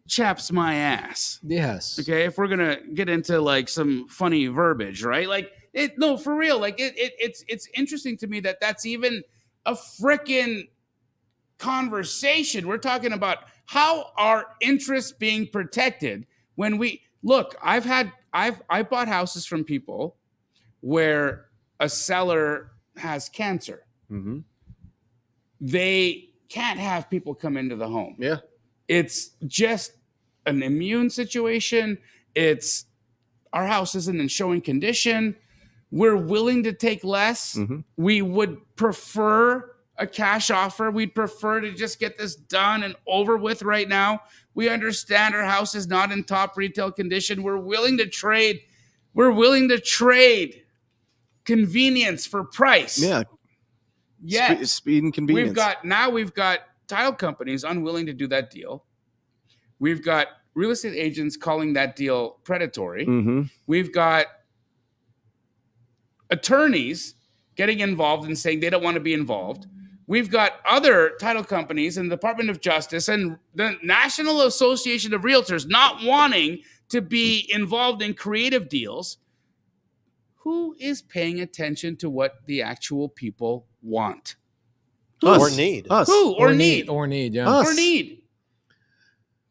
chaps my ass. Yes. Okay, if we're gonna get into like some funny verbiage, right? Like no, for real. Like it's interesting to me that that's even a frickin' conversation. We're talking about how are interests being protected when we look. I've bought houses from people where a seller has cancer. Mhm. They can't have people come into the home. Yeah. It's just an immune situation. It's our house isn't in showing condition. We're willing to take less. Mhm. We would prefer a cash offer. We'd prefer to just get this done and over with right now. We understand our house is not in top retail condition. We're willing to trade. We're willing to trade convenience for price. Yeah. Yes. Speed and convenience. We've got title companies unwilling to do that deal. We've got real estate agents calling that deal predatory. Mm-hmm. We've got attorneys getting involved and saying they don't want to be involved. We've got other title companies and the Department of Justice and the National Association of Realtors not wanting to be involved in creative deals. Who is paying attention to what the actual people want? Or need. Us. Who? Or need. Or need, yeah. Us. Or need.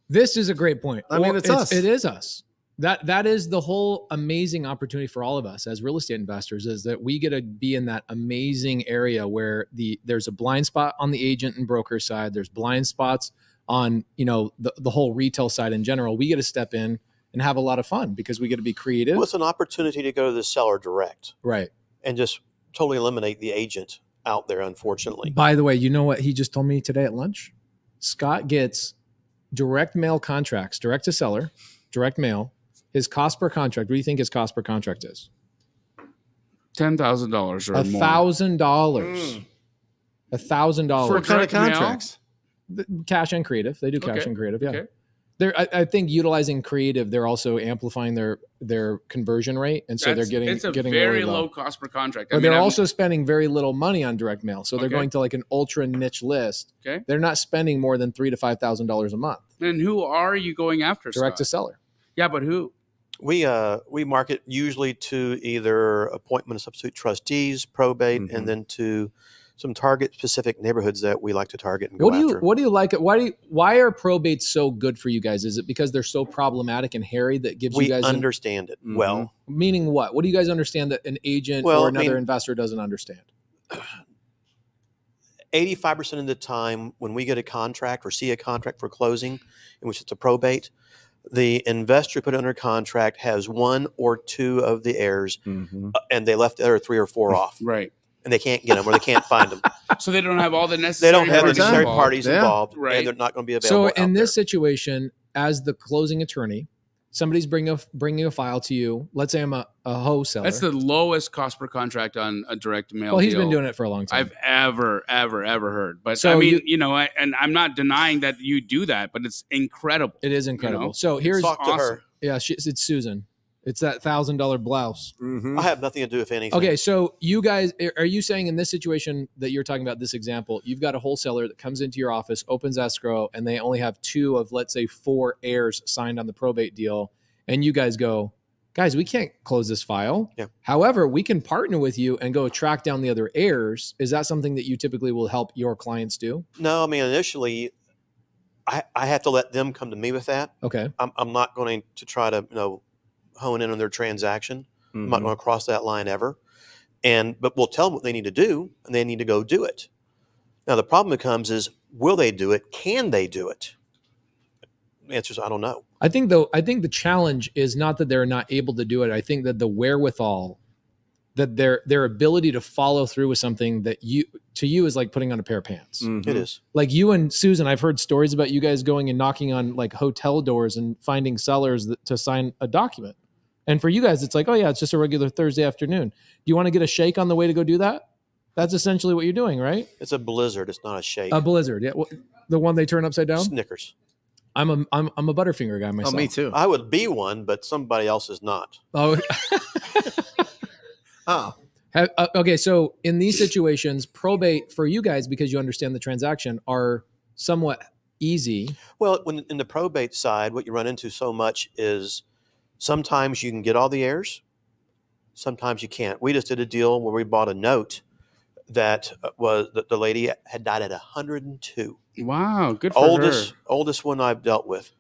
This is a great point. I mean, it's us. It is us. That is the whole amazing opportunity for all of us as real estate investors, is that we get to be in that amazing area where there's a blind spot on the agent and broker side. There's blind spots on, the whole retail side in general. We get to step in and have a lot of fun because we get to be creative. Well, it's an opportunity to go to the seller direct. Right. And just totally eliminate the agent out there, unfortunately. By the way, you know what he just told me today at lunch? Scott gets direct mail contracts, direct to seller, direct mail. His cost per contract, what do you think his cost per contract is? $10,000 or more. $1,000. $1,000. What kind of contracts? Cash and creative. They do cash Okay. and creative. Yeah. Okay. I think utilizing creative, they're also amplifying their conversion rate, and so they're getting It's a getting very really low cost per contract. But they're also spending very little money on direct mail, so they're Okay. going to like an ultra niche list. Okay. They're not spending more than $3,000 to $5,000 a month. And who are you going after? Direct to Scott? seller. Yeah, but who? We market usually to either appointment of substitute trustees, probate, Mhm. and then to some target specific neighborhoods that we like to target and go What do after. you like? Why are probates so good for you guys? Is it because they're so problematic and hairy that gives We you guys understand it Mhm. well. meaning what? What do you guys understand that an agent Well, or I another mean- investor doesn't understand? 85% of the time when we get a contract or see a contract for closing in which it's a probate, the investor put under contract has one or two of the heirs Mhm. and they left the other three or four off Right. and they can't get them or they can't find them. So they don't have all the necessary. They don't have the parties necessary involved. parties Yeah. involved Right. and they're not going to be So available in out this situation, as the closing attorney, somebody's bringing a file to you. Let's say I'm a wholesaler. That's the lowest cost per contract on a direct mail. well, he's deal been doing it for a long time. I've ever heard. But So I mean, you- and I'm not denying that you do that, but it's incredible. It is incredible. know? So here's Talk to her. yeah, it's Susan. It's that $1,000 blouse. Mhm. I have nothing to do with anything. Okay, so you guys, are you saying in this situation that you're talking about, this example, you've got a wholesaler that comes into your office, opens escrow, and they only have 2 of, let's say, 4 heirs signed on the probate deal, and you guys go, guys, we can't close this file. Yeah. However, we can partner with you and go track down the other heirs. Is that something that you typically will help your clients do? No, I mean, initially, I have to let them come to me with that. Okay. I'm not going to try to, hone in on their transaction. I'm not Mhm. going to cross that line ever. But we'll tell them what they need to do, and they need to go do it. Now, the problem becomes is, will they do it? Can they do it? The answer is, I don't know. I think the challenge is not that they're not able to do it. I think that the wherewithal, that their ability to follow through with something that to you is like putting on a pair of pants. Mhm. It is. Like you and Susan, I've heard stories about you guys going and knocking on like hotel doors and finding sellers to sign a document. And for you guys, it's like, oh yeah, it's just a regular Thursday afternoon. Do you want to get a shake on the way to go do that? That's essentially what you're doing, right? It's a blizzard. It's not a shake. A blizzard, yeah. The one they turn upside down. Snickers. I'm a Butterfinger guy myself. Oh, me too. I would be one, but somebody else is not. Oh, Oh, okay. So in these situations, probate for you guys, because you understand the transaction, are somewhat easy. Well, when in the probate side, what you run into so much is sometimes you can get all the heirs, sometimes you can't. We just did a deal where we bought a note that was that the lady had died at 102. Wow, good for her. Oldest one I've dealt with.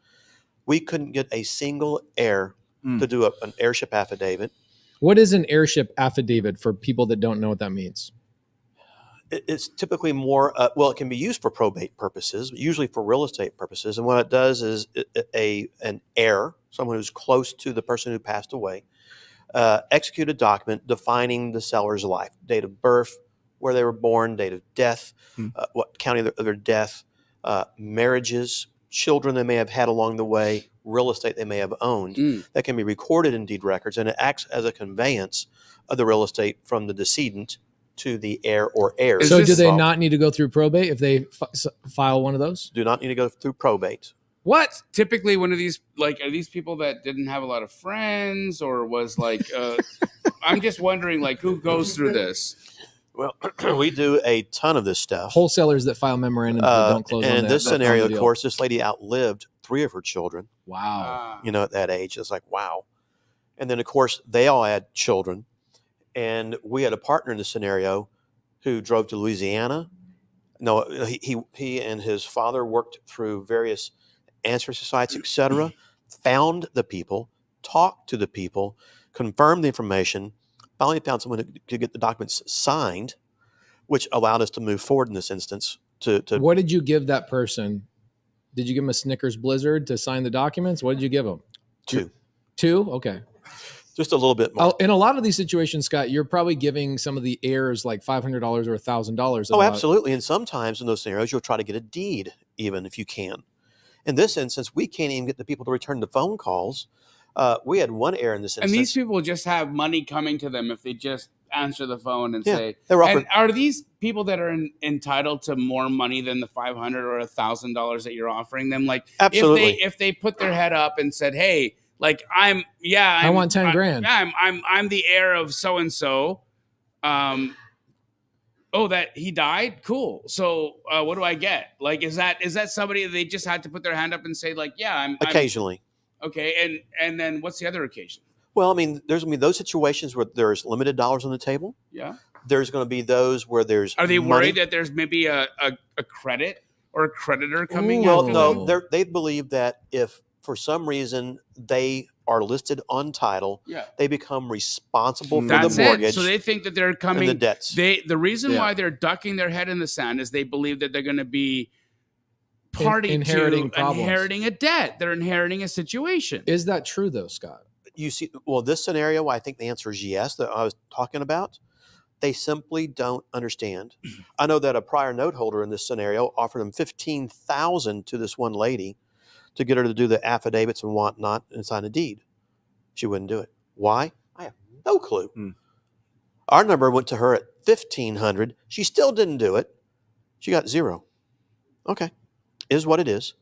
We couldn't get a single heir Mm. to do an heirship affidavit. What is an heirship affidavit for people that don't know what that means? It's typically more, it can be used for probate purposes, but usually for real estate purposes. And what it does is an heir, someone who's close to the person who passed away, execute a document defining the seller's life, date of birth, where they were born, date of death, what county of their death, marriages, children they may have had along the way, real estate they may have owned, that can be recorded in deed records, and it acts as a conveyance of the real estate from the decedent to the heir or heirs. So do this they involved. not need to go through probate if they file one of those? Do not need to go through probate. What? Typically, one of these, like, are these people that didn't have a lot of friends, or was like, I'm just wondering, like, who goes through this? Well, we do a ton of this stuff. Wholesalers that file memorandums that don't close on and in that. this that scenario, final of deal. course, this lady outlived 3 of her children, Wow. at that age. It's like, wow. And then, of course, they all had children. And we had a partner in the scenario who drove to Louisiana, No, he and his father worked through various ancestry sites, etc., found the people, talked to the people, confirmed the information, finally found someone who could get the documents signed, which allowed us to move forward in this instance. What did you give that person? Did you give him a Snickers Blizzard to sign the documents? What did you give him? Two? Okay. Just a little bit more. In a lot of these situations, Scott, you're probably giving some of the heirs like $500 or $1,000. Oh, absolutely. And sometimes in those scenarios, you'll try to get a deed, even if you can. In this instance, we can't even get the people to return the phone calls. We had one heir in this instance. And these people just have money coming to them if they just answer the phone and say, they were offered, and are these people that are entitled to more money than the $500 or $1,000 that you're offering them? Like, absolutely. If they put their head up and said, hey, like I want 10 grand. Yeah, I'm the heir of so and so. Oh, that he died. Cool. So what do I get? Like, is that somebody that they just had to put their hand up and say, like, yeah, I'm occasionally. Okay, and then what's the other occasion? Well, I mean, there's going to be those situations where there's limited dollars on the table. Yeah. There's going to be those where there's. Are they money. worried that there's maybe a credit or a creditor coming? Well, no, they believe that if for some reason they are listed on title, they become responsible for the mortgage. So they think that they're coming. And the debts. The reason why they're ducking their head in the sand is they believe that they're going to be inheriting a debt. They're inheriting a situation. Is that true though, Scott? You see, well, this scenario, I think the answer is yes, that I was talking about. They simply don't understand. I know that a prior note holder in this scenario offered them $15,000 to this one lady to get her to do the affidavits and whatnot and sign a deed. She wouldn't do it. Why? I have no clue. Our number went to her at $1,500. She still didn't do it. She got zero. Okay, is what it is.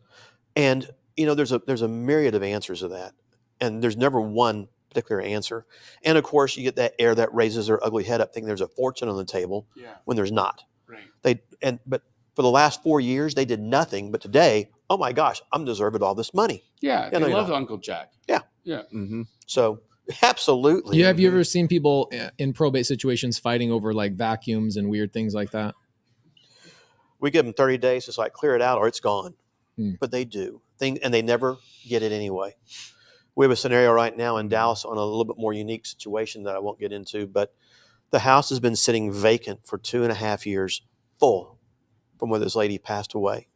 And you know, there's a myriad of answers to that, and there's never one particular answer. And of course, you get that heir that raises their ugly head up, thinking there's a fortune on the table when there's not. Right. But for the last 4 years, they did nothing. But today, oh my gosh, I'm deserving all this money. Yeah, they love Uncle Jack. Yeah. Yeah. Mm-hmm. So absolutely. Have you ever seen people in probate situations fighting over like vacuums and weird things like that? We give them 30 days to like clear it out or it's gone. But they do. And they never get it anyway. We have a scenario right now in Dallas on a little bit more unique situation that I won't get into, but the house has been sitting vacant for 2.5 years, full, from when this lady passed away.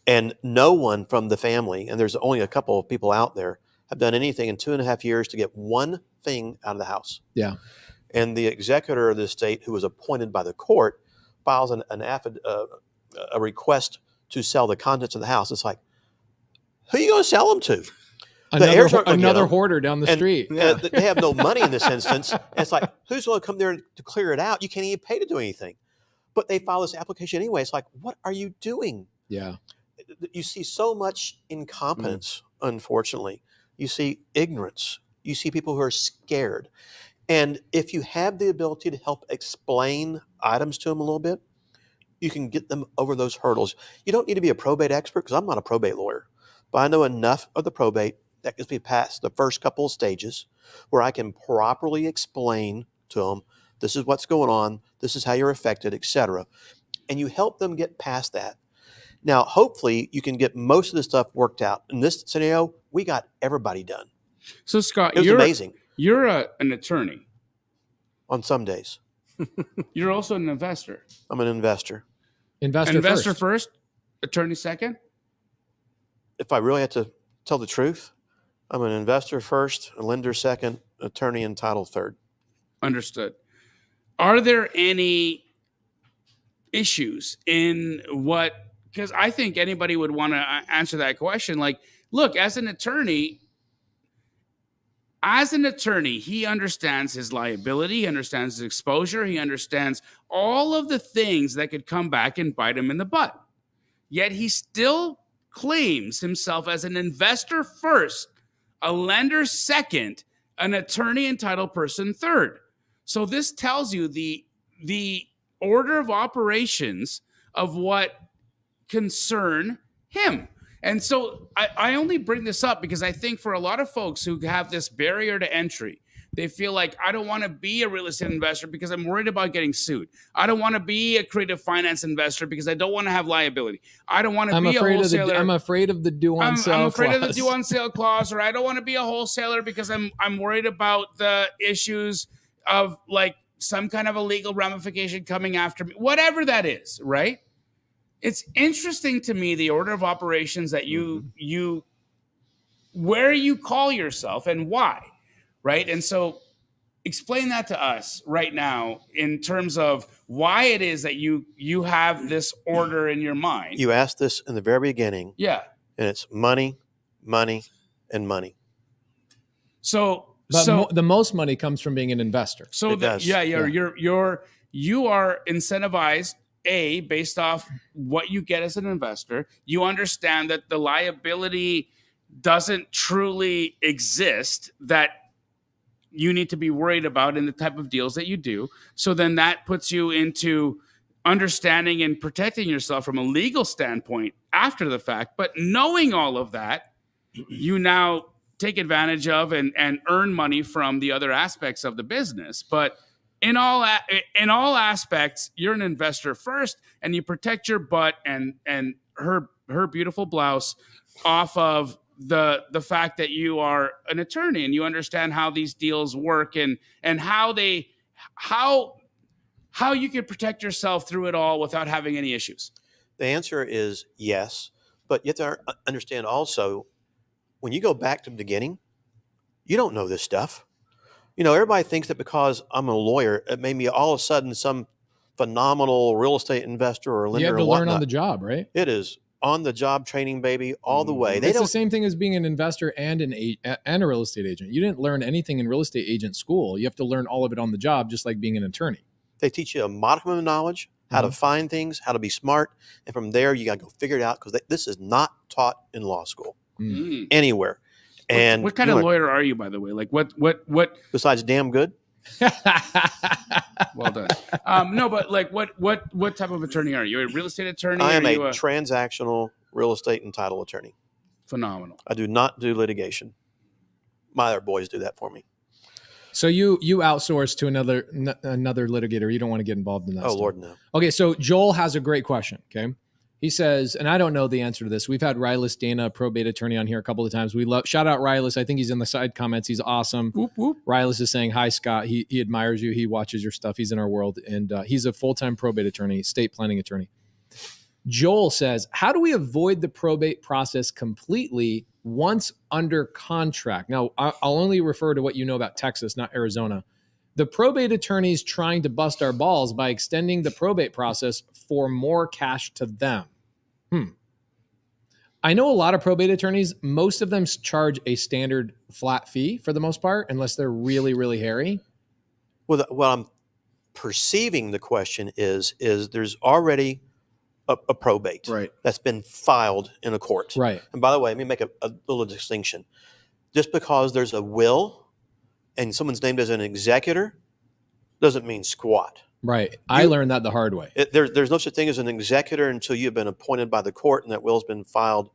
And no one from the family, and there's only a couple of people out there, have done anything in 2.5 years to get one thing out of the house. Yeah. And the executor of the estate, who was appointed by the court, files a request to sell the contents of the house. It's like, who are you going to sell them to? Another hoarder down the street. They have no money in this instance. And it's like, who's going to come there to clear it out? You can't even pay to do anything. But they file this application anyway. It's like, what are you doing? Yeah. You see so much incompetence, unfortunately. You see ignorance. You see people who are scared. And if you have the ability to help explain items to them a little bit, you can get them over those hurdles. You don't need to be a probate expert, because I'm not a probate lawyer. But I know enough of the probate that gets me past the first couple of stages where I can properly explain to them, this is what's going on, this is how you're affected, etc. And you help them get past that. Now, hopefully, you can get most of the stuff worked out. In this scenario, we got everybody done. So, Scott, it was amazing. You're an attorney. On some days. You're also an investor. I'm an investor. Investor first, attorney second? If I really had to tell the truth, I'm an investor first, a lender second, attorney and title third. Understood. Are there any issues in what, because I think anybody would want to answer that question. Like, look, as an attorney, he understands his liability, he understands his exposure, he understands all of the things that could come back and bite him in the butt. Yet he still claims himself as an investor first, a lender second, an attorney and title person third. So this tells you the order of operations of what concern him. And so I only bring this up because I think for a lot of folks who have this barrier to entry, They feel like, I don't want to be a real estate investor because I'm worried about getting sued. I don't want to be a creative finance investor because I don't want to have liability. I don't want to be a wholesaler. I'm afraid of the due on sale I'm afraid clause. of the due on sale clause, or I don't want to be a wholesaler because I'm worried about the issues of like some kind of a legal ramification coming after me. Whatever that is, right? It's interesting to me, the order of operations that you where you call yourself and why, right? And so explain that to us right now in terms of why it is that you have this order in your mind. You asked this in the very beginning. Yeah. And it's money, money, and money. But the most money comes from being an investor. So you are incentivized based off what you get as an investor. You understand that the liability doesn't truly exist that you need to be worried about in the type of deals that you do. So then that puts you into understanding and protecting yourself from a legal standpoint after the fact. But knowing all of that, you now take advantage of and earn money from the other aspects of the business. But in all aspects, you're an investor first, and you protect your butt and her beautiful blouse off of the fact that you are an attorney and you understand how these deals work and how you can protect yourself through it all without having any issues. The answer is yes, but you have to understand also, when you go back to the beginning, you don't know this stuff. You know, everybody thinks that because I'm a lawyer, it made me all of a sudden some phenomenal real estate investor or lender. You have to learn on the job, right? It is on the job training, baby, all the way. It's the same thing as being an investor and a real estate agent. You didn't learn anything in real estate agent school. You have to learn all of it on the job, just like being an attorney. They teach you a modicum of knowledge, how to find things, how to be smart. And from there, you got to go figure it out, because this is not taught in law school anywhere. And what kind of lawyer are you, by the way? Like what besides damn good? Well done. No, but like what type of attorney are you? A real estate attorney? I am a transactional real estate and title attorney. Phenomenal. I do not do litigation. My other boys do that for me. So you outsource to another litigator. You don't want to get involved in that. Oh, Lord, no. Okay, so Joel has a great question. Okay, he says, and I don't know the answer to this. We've had Rylas Dana, probate attorney, on here a couple of times. We love, shout out Rylas. I think he's in the side comments. He's awesome. Whoop, whoop. Rylas is saying, hi, Scott. He admires you. He watches your stuff. He's in our world. And he's a full-time probate attorney, estate planning attorney. Joel says, how do we avoid the probate process completely once under contract? Now, I'll only refer to what you know about Texas, not Arizona. The probate attorneys trying to bust our balls by extending the probate process for more cash to them. I know a lot of probate attorneys, most of them charge a standard flat fee for the most part, unless they're really, really hairy. Well, what I'm perceiving the question is there's already a probate that's been filed in a court. Right. And by the way, let me make a little distinction. Just because there's a will and someone's named as an executor doesn't mean squat. Right. I learned that the hard way. There's no such thing as an executor until you've been appointed by the court and that will's been filed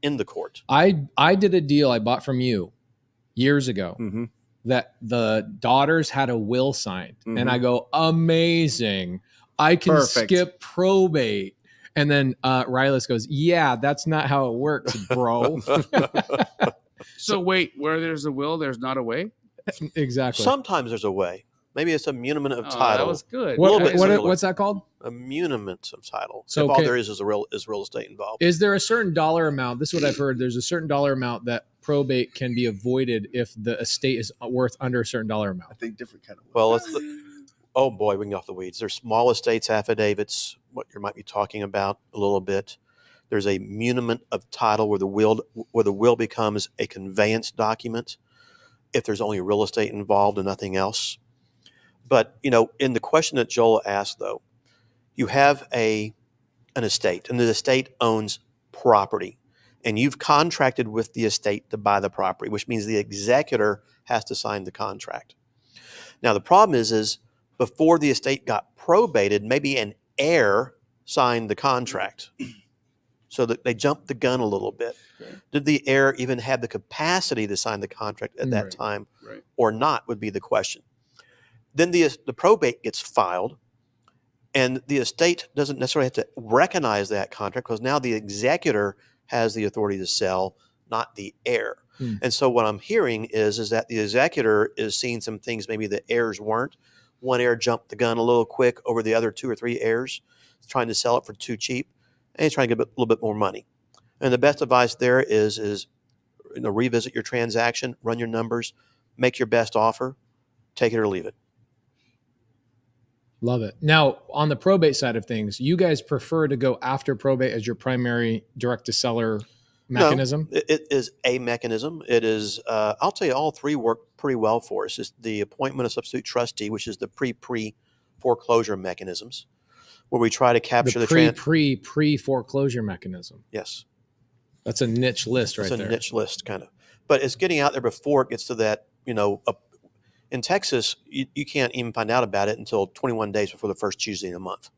in the court. I did a deal I bought from you years ago that the daughters had a will signed. And I go, amazing. I can skip probate. And then Rylas goes, yeah, that's not how it works, bro. So wait, where there's a will, there's not a way? Exactly. Sometimes there's a way. Maybe it's a muniment of title. That was good. What's that called? A muniment of title. So if all there is real estate involved. Is there a certain dollar amount? This is what I've heard. There's a certain dollar amount that probate can be avoided if the estate is worth under a certain dollar amount. I think different kind of. Well, oh boy, we can get off the weeds. There's small estates affidavits, what you might be talking about a little bit. There's a muniment of title where the will becomes a conveyance document if there's only real estate involved and nothing else. But, you know, in the question that Joel asked, though, you have an estate, and the estate owns property, and you've contracted with the estate to buy the property, which means the executor has to sign the contract. Now, the problem is before the estate got probated, maybe an heir signed the contract. So that they jumped the gun a little bit. Okay. Did the heir even have the capacity to sign the contract at that Right. time Right. or not would be the question. Then the probate gets filed, and the estate doesn't necessarily have to recognize that contract because now the executor has the authority to sell, not the heir. And so what I'm hearing is that the executor is seeing some things maybe the heirs weren't. One heir jumped the gun a little quick over the other 2 or 3 heirs, trying to sell it for too cheap, and he's trying to get a little bit more money. And the best advice there is revisit your transaction, run your numbers, make your best offer, take it or leave it. Love it. Now, on the probate side of things, you guys prefer to go after probate as your primary direct to seller mechanism? No, it is a mechanism. It is, I'll tell you, all 3 work pretty well for us. It's the appointment of substitute trustee, which is the pre-foreclosure mechanisms, where we try to capture the pre-foreclosure mechanism. Yes. That's a niche list right there. It's a niche list, kind of. But it's getting out there before it gets to that, in Texas, you can't even find out about it until 21 days before the first Tuesday of the month.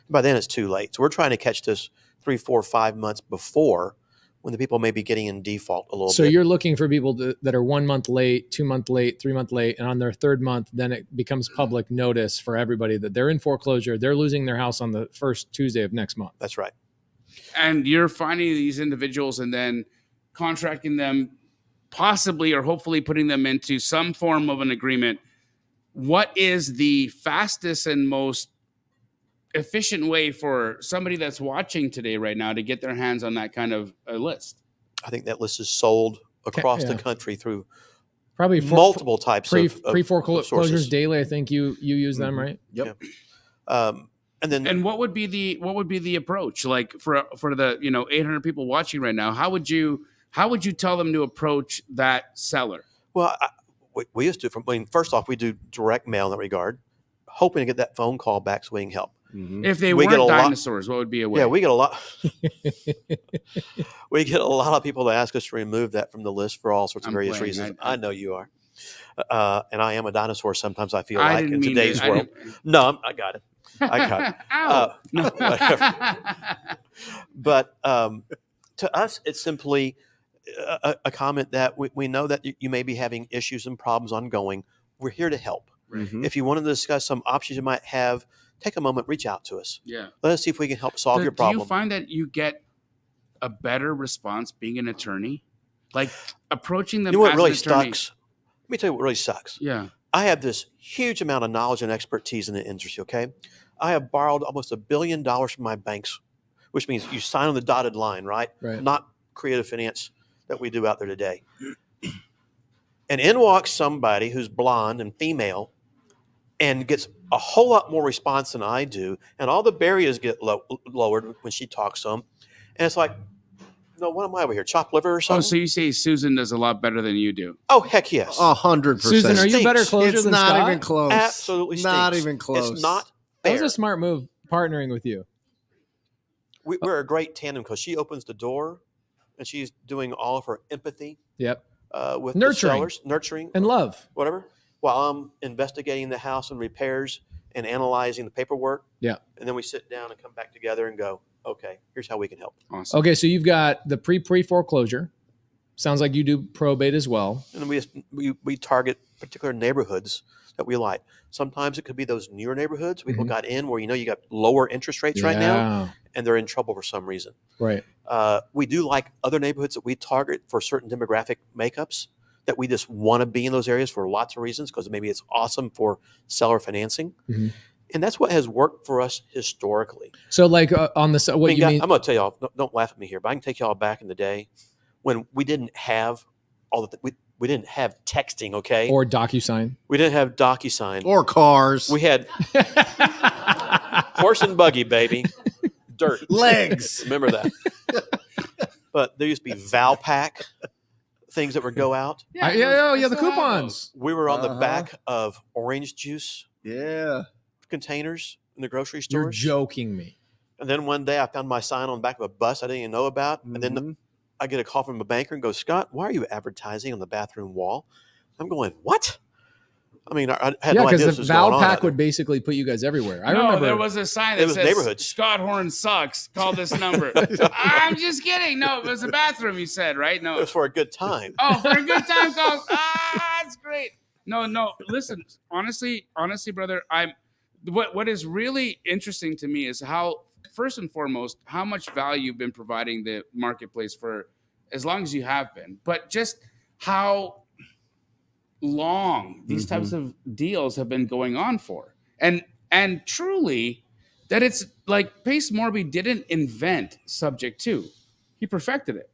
By then, it's too late. So we're trying to catch this 3, 4, 5 months before, when the people may be getting in default a little bit. So you're looking for people that are 1 month late, 2 month late, 3 month late, and on their 3rd month, then it becomes public notice for everybody that they're in foreclosure. They're losing their house on the first Tuesday of next month. That's right. And you're finding these individuals and then contracting them, possibly or hopefully putting them into some form of an agreement. What is the fastest and most efficient way for somebody that's watching today right now to get their hands on that kind of a list? I think that list is sold across the country through probably multiple types of pre-foreclosures sources. daily. I think you use them, right? Yep. Yeah. And what would be the approach, like for the 800 people watching right now? How would you tell them to approach that seller? Well, we used to. First off, we do direct mail in that regard, hoping to get that phone call back so we can help. Mm-hmm. If they weren't dinosaurs, what would be a way? Yeah, we get a lot. We get a lot of people to ask us to remove that from the list for all sorts of various reasons. I know you are, and I am a dinosaur. Sometimes I feel like in today's world. No, I got it. I got it. Ow. But to us, it's simply a comment that we know that you may be having issues and problems ongoing. We're here to help. Mm-hmm. If you want to discuss some options you might have, take a moment, reach out to us. Yeah. Let us see if we can help solve your problem. Do you find that you get a better response being an attorney? Like approaching them what as really an attorney? sucks? Let me tell you what really sucks. Yeah. I have this huge amount of knowledge and expertise in the industry, okay? I have borrowed almost $1 billion from my banks, which means you sign on the dotted line, right? Right. Not creative finance that we do out there today. And in walks somebody who's blonde and female and gets a whole lot more response than I do. And all the barriers get lowered when she talks to them. And it's like, no, what am I over here? Chopped liver or something? Oh, so you say Susan does a lot better than you do? Oh, heck yes. 100%. Susan, are you better closer It's than not Scott? even close. Absolutely not stinks. even close. It's not That fair. was a smart move partnering with you. We're a great tandem because she opens the door and she's doing all of her empathy Yep. with Nurturing. the sellers, nurturing And love. whatever, while I'm investigating the house and repairs and analyzing the paperwork. Yeah. And then we sit down and come back together and go, okay, here's how we can help. Awesome. Okay, so you've got the pre-foreclosure. Sounds like you do probate as well. And we target particular neighborhoods that we like. Sometimes it could be those newer neighborhoods people got in where you got lower interest rates right now and they're in trouble for some reason. Right. We do like other neighborhoods that we target for certain demographic makeups that we just want to be in those areas for lots of reasons because maybe it's awesome for seller financing. Mm-hmm. And that's what has worked for us historically. So like on the what you mean? I'm going to tell y'all, don't laugh at me here, but I can take y'all back in the day when we didn't have all the we didn't have texting, okay? Or DocuSign. We didn't have DocuSign. Or cars. We had horse and buggy, baby. Dirt. Legs. Remember that. But there used to be Valpak things that would go out. The coupons. We were on the back of orange juice Yeah. containers in the grocery You're stores. joking me. And then one day I found my sign on the back of a bus I didn't even know about. And then I get a call from a banker and goes, Scott, why are you advertising on the bathroom wall? I'm going, what? I mean, I had Yeah, no idea because this the was going on. Valpak would basically put you guys everywhere. I no, remember there was a sign It that was says neighborhoods. Scott Horn sucks. Call this number. I'm just kidding. No, it was a bathroom. You said right? It No. was for a good time. Oh, for a good time call. That's great. No. Listen, honestly, brother, what is really interesting to me is how, first and foremost, how much value you've been providing the marketplace for as long as you have been, but just how long these types of deals have been going on for, and truly that it's like Morby didn't invent subject to, he perfected it,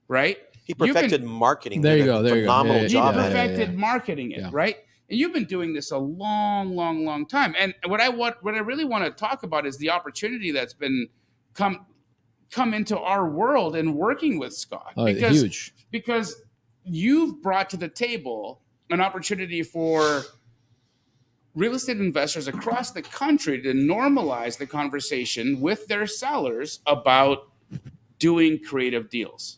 right? He perfected marketing. There Did you go, a there you go. phenomenal Yeah, He job at it. perfected marketing it, Yeah. right? And you've been doing this a long time. And what I really want to talk about is the opportunity that's been come into our world and working with Scott. Oh, huge. Because you've brought to the table an opportunity for real estate investors across the country to normalize the conversation with their sellers about doing creative deals.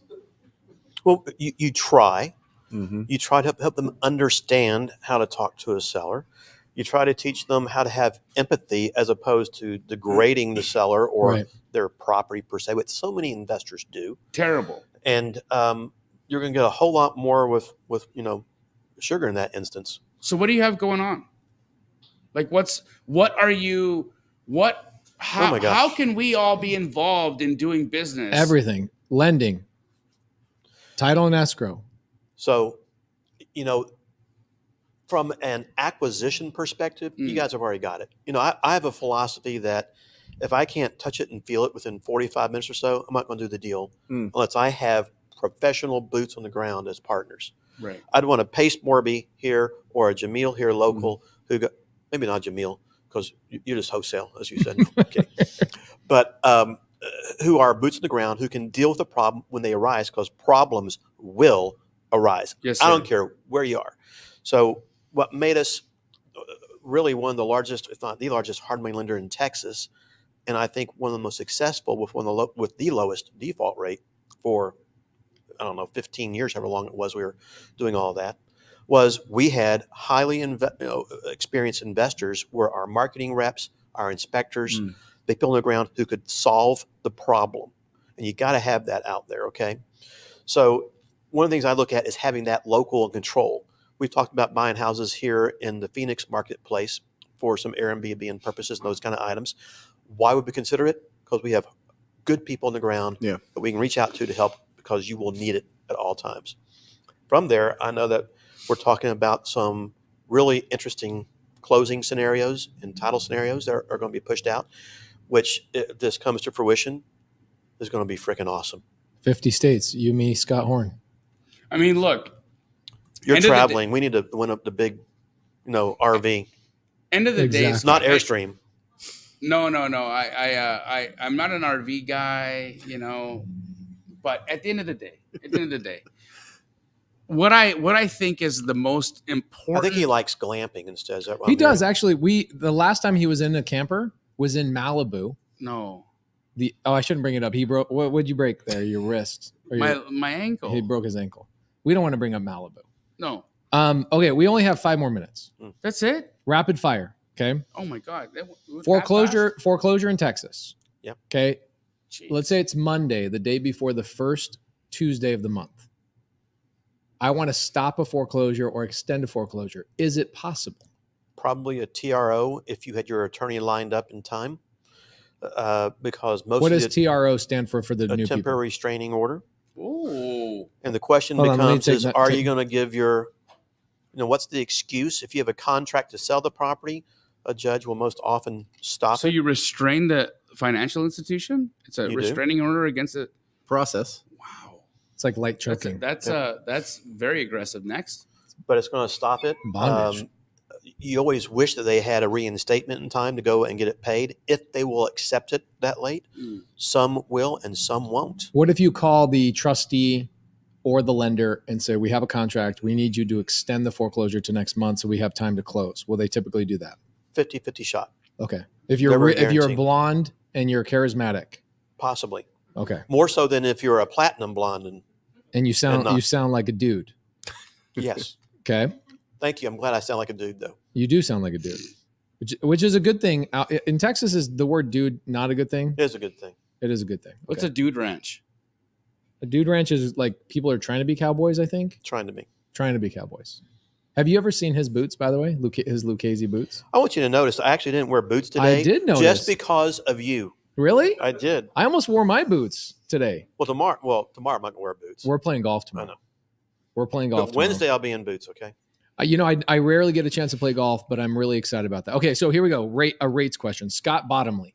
Well, you try. You try to help them understand how to talk to a seller. You try to teach them how to have empathy as opposed to degrading the seller or Right. their property per se, which so many investors do. Terrible. And you're going to get a whole lot more with sugar in that instance. So what do you have going on? Like Oh my gosh. how can we all be involved in doing business? Everything. Lending. Title and escrow. So, from an acquisition perspective, you guys have already got it. I have a philosophy that if I can't touch it and feel it within 45 minutes or so, I'm not going to do the deal unless I have professional boots on the ground as partners. Right. I'd want a pacemorby here or a Jamil here local who got, maybe not Jamil because you just wholesale, as you said. Okay. But who are boots on the ground, who can deal with the problem when they arise, because problems will arise. Yes, I sir. don't care where you are. So what made us really one of the largest, if not the largest, hard money lender in Texas, and I think one of the most successful with with the lowest default rate for, 15 years, however long it was we were doing all of that, was we had highly experienced investors where our marketing reps, our inspectors, big people on the ground who could solve the problem. And you got to have that out there, okay? So one of the things I look at is having that local control. We've talked about buying houses here in the Phoenix marketplace for some Airbnb and purposes and those kind of items. Why would we consider it? Because we have good people on the ground that we can reach out to help, because you will need it at all times. From there, I know that we're talking about some really interesting closing scenarios and title scenarios that are going to be pushed out, which, if this comes to fruition, is going to be freaking awesome. 50 states. You, me, Scott Horn. I mean, look. You're End of the traveling. We need to win up the big, RV. End of the day, Exactly. It's not Airstream. No. I'm not an RV guy, but at the end of the day, what I think is the most important. I think he likes glamping instead. Is that what He I'm does hearing? actually. The last time he was in a camper was in Malibu. No, I shouldn't bring it up. He broke. What'd you break there? Your wrist? Or my ankle. He broke his ankle. We don't want to bring up Malibu. No, Okay, we only have 5 more minutes. that's it. Rapid fire. Okay. Oh my God. Foreclosure in Texas. Yep. Okay. Jeez. Let's say it's Monday, the day before the first Tuesday of the month. I want to stop a foreclosure or extend a foreclosure. Is it possible? Probably a TRO if you had your attorney lined up in time, because most What of does TRO stand for the a new temporary people? restraining order. Ooh. And the question Hold on, let me becomes: take is that- are take- you going to give your, what's the excuse? If you have a contract to sell the property, a judge will most often stop. So you restrain the financial institution? It's a You do. restraining order against it. Process. Wow. It's like light choking. That's very aggressive. Next. but it's going to stop it. Bondage. You always wish that they had a reinstatement in time to go and get it paid, if they will accept it that late. Some will and some won't. What if you call the trustee or the lender and say, we have a contract, we need you to extend the foreclosure to next month so we have time to close? Will they typically do that? 50-50 shot, Okay. If you're Never a if you're guarantee. blonde and you're charismatic, possibly. okay, More so than if you're a platinum blonde. And and you not. sound like a dude, yes, okay, Thank you. I'm glad I sound like a dude, though. You do sound like a dude, which is a good thing. In Texas, is the word dude not a good thing? It is a good thing. It is a good thing. What's a dude ranch? A dude ranch is like people are trying to be cowboys, I think. Trying to be. Trying to be cowboys. Have you ever seen his boots, by the way? His Lucchese boots? I want you to notice I actually didn't wear boots today. I did notice. Just because of you. Really? I did. I almost wore my boots today. Well, tomorrow I'm not going to wear boots. We're playing golf tomorrow. I know. We're playing golf But tomorrow. Wednesday I'll be in boots, okay? I rarely get a chance to play golf, but I'm really excited about that. Okay, so here we go. A rates question. Scott Bottomley.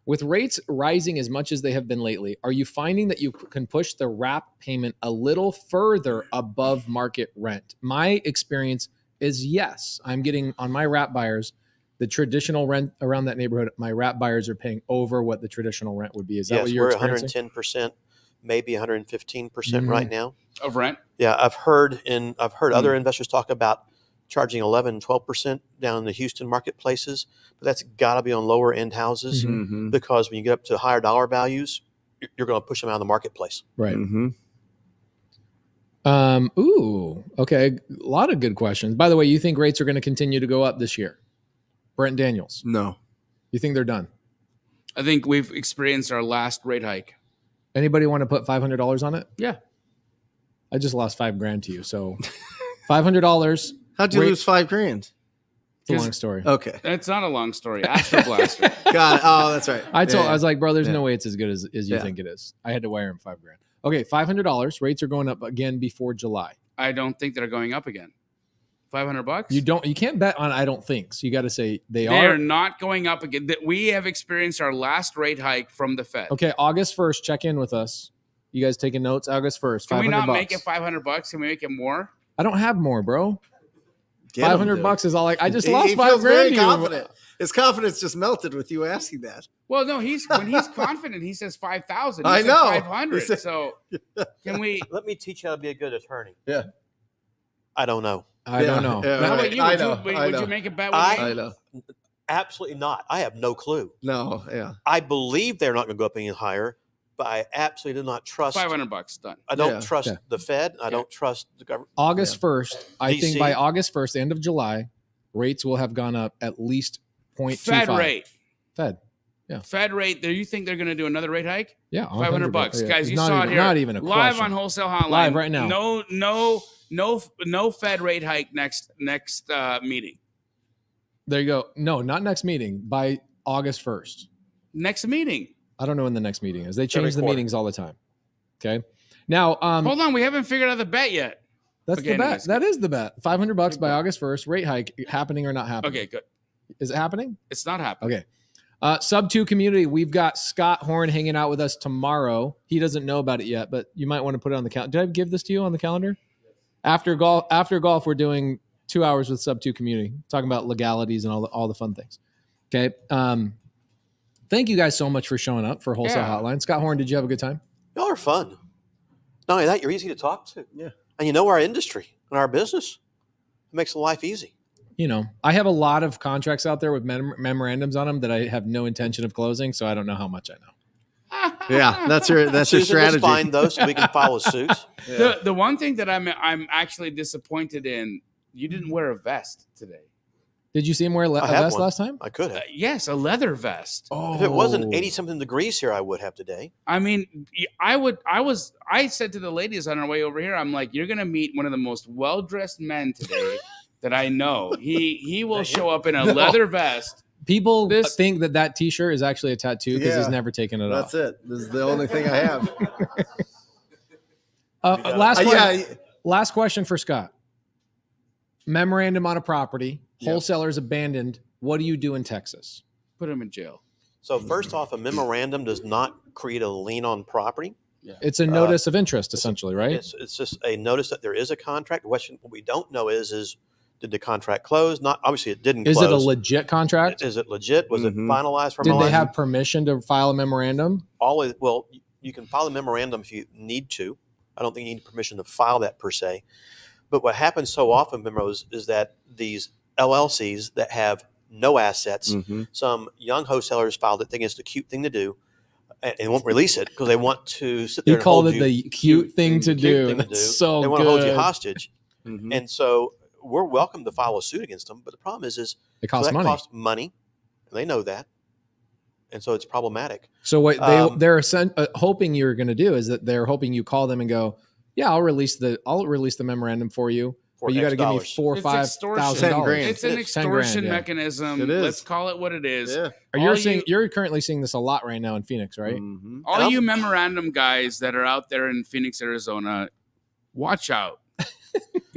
With rates rising as much as they have been lately, are you finding that you can push the wrap payment a little further above market rent? My experience is yes. I'm getting on my wrap buyers, the traditional rent around that neighborhood, my wrap buyers are paying over what the traditional rent would be. Is that what you're experiencing? We're 110%, maybe 115% right now. Of rent? Yeah, I've heard other investors talk about charging 11, 12% down in the Houston marketplaces, but that's got to be on lower end houses because when you get up to higher dollar values, you're going to push them out of the marketplace. Right. Ooh, okay. A lot of good questions. By the way, you think rates are going to continue to go up this year? Brent Daniels. No. You think they're done? I think we've experienced our last rate hike. Anybody want to put $500 on it? Yeah. I just lost $5,000 to you. So $500. How'd you lose $5,000? It's a long story. Okay. It's not a long story. Astro Blaster. Got it. Oh, that's right. I was like, bro, there's no way it's as good as you think it is. I had to wire him $5,000. Okay, $500. Rates are going up again before July. I don't think they're going up again. $500? You can't bet on I don't think. So you got to say they are. They are not going up again. We have experienced our last rate hike from the Fed. Okay, August 1st, check in with us. You guys taking notes? August 1st, Can we not $500. make it $500? Can we make it more? I don't have more, bro. $500 is all like, I just He lost feels $5,000. very confident. His confidence just melted with you asking that. Well, no, when he's confident, he says 5,000. I know. 500. So can we? Let me teach you how to be a good attorney. Yeah. I don't know. I don't know. Yeah, How right. about you? Would you make a bet with me? I know. Absolutely not. I have no clue. No, yeah. I believe they're not going to go up any higher, but I absolutely do not trust. $500 done. I don't trust the Fed. I don't trust the government. August 1st, I think DC. by August 1st, the end of July, rates will have gone up at least 0.25. Fed rate. Fed. Fed rate. Do you think they're going to do another rate hike? Yeah, $500, yeah. guys. You Not saw even, it here not even a live question. on Wholesale Hotline. Live right now. No Fed rate hike next meeting. There you go. No, not next meeting. By August 1st. Next meeting. I don't know when the next meeting is. They change the quarter. meetings all the time. Okay. Now, Hold on, we haven't figured out the bet yet. that's Okay, the bet. anyways. That is the bet. $500 by August 1st. Rate hike happening or not happening? Okay, good. Is it happening? It's not happening. Okay. Sub 2 community, we've got Scott Horne hanging out with us tomorrow. He doesn't know about it yet, but you might want to put it on the calendar. Did I give this to you on the calendar? After golf, we're doing 2 hours with Sub 2 community, talking about legalities and all the fun things. Okay. Thank you guys so much for showing up for Wholesale Hotline. Scott Horne, did you have a good time? Y'all are fun. Not only that, you're easy to talk to. Yeah. And you know our industry and our business. It makes life easy. You know, I have a lot of contracts out there with memorandums on them that I have no intention of closing, so I don't know how much I know. Yeah, that's your Susan, strategy. let's find those so we can follow suit. The one thing that I'm actually disappointed in, you didn't wear a vest today. Did you see him wear a have vest one. last time? I could have. Yes, a leather vest. Oh, If it wasn't 80-something degrees here, I would have today. I mean, I said to the ladies on our way over here, I'm like, you're gonna meet one of the most well-dressed men today that I know. He will show up in a leather vest. People think that T-shirt is actually a tattoo because he's never taken it off. That's it. This is the only thing I have. Last question for Scott. Memorandum on a property, wholesalers abandoned. What do you do in Texas? Put him in jail. So first off, a memorandum does not create a lien on property. Yeah. It's a notice of interest, essentially, right? It's just a notice that there is a contract. What we don't know is did the contract close? Not obviously it didn't. Is close. it a legit contract? Is it legit? Was it finalized? Did they have permission to file a memorandum? Well, you can file a memorandum if you need to. I don't think you need permission to file that per se. But what happens so often, Memos, is that these LLCs that have no assets, some young wholesalers filed it thinking it's the cute thing to do, and won't release it because they want to sit there. He and called hold it the cute thing to do. Thing to do. So they want to hold you hostage, and so we're welcome to file a suit against them. But the problem is It costs that money. costs money, and they know that, and so it's problematic. So what they're hoping you're going to do is that they're hoping you call them and go, yeah, I'll release the memorandum for you. But you got to give me $4,000 or $5,000. It's an extortion mechanism. It is. Let's call it what it is. Yeah. You're currently seeing this a lot right now in Phoenix, right? Mm-hmm. All you memorandum guys that are out there in Phoenix, Arizona, watch out.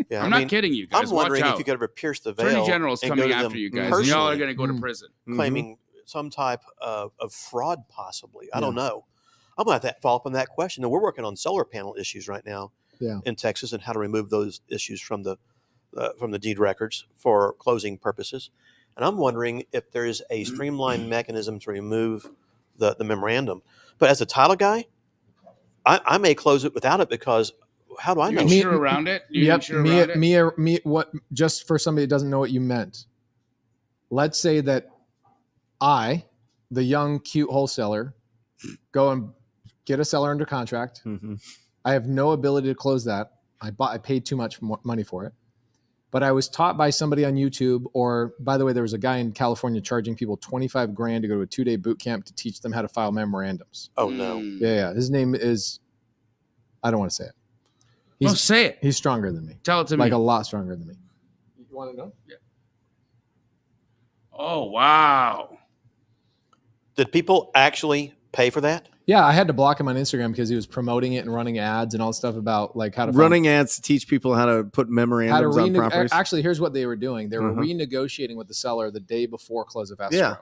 Yeah, I'm not kidding you guys. I'm wondering watch out. if you could ever pierce the veil. Attorney General's and coming go to after them you guys, and y'all are personally, going to go to prison. claiming some type of fraud, possibly. I don't know. I'm going to have to follow up on that question. And we're working on solar panel issues right now in Texas and how to remove those issues from the deed records for closing purposes. And I'm wondering if there is a streamlined mechanism to remove the memorandum. But as a title guy, I may close it without it because how do I know? You insure around it? Me, what, just for somebody that doesn't know what you meant, let's say that I, the young, cute wholesaler, go and get a seller under contract. Mm-hmm. I have no ability to close that. I paid too much money for it. But I was taught by somebody on YouTube, or by the way, there was a guy in California charging people $25,000 to go to a 2-day boot camp to teach them how to file memorandums. Oh, no. Yeah. His name is, I don't want to say it. Say it. He's stronger than me. Tell it to me. Like a lot stronger than me. You want to know? Yeah. Oh, wow. Did people actually pay for that? Yeah, I had to block him on Instagram because he was promoting it and running ads and all stuff about like how to running ads to teach people how to put memorandums on properties. Actually, here's what they were doing. They were renegotiating with the seller the day before close of escrow. Yeah.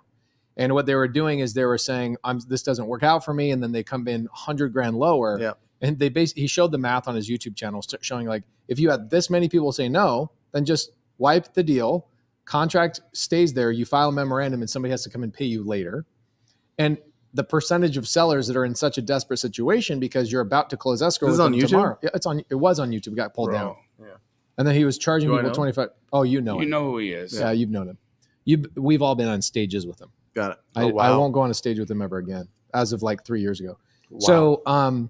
And what they were doing is they were saying, this doesn't work out for me. And then they come in $100,000 lower. Yeah. And he showed the math on his YouTube channel showing like, if you had this many people say no, then just wipe the deal. Contract stays there. You file a memorandum and somebody has to come and pay you later. And the percentage of sellers that are in such a desperate situation because you're about to close escrow This is on YouTube? tomorrow. Yeah, it was on YouTube. It got pulled down. Yeah. And then he was charging Do I people know? 25. Oh, you know him. You know who he is. Yeah, you've known him. We've all been on stages with him. Got it. I won't go on a stage with him ever again, as of like 3 years ago. Wow. So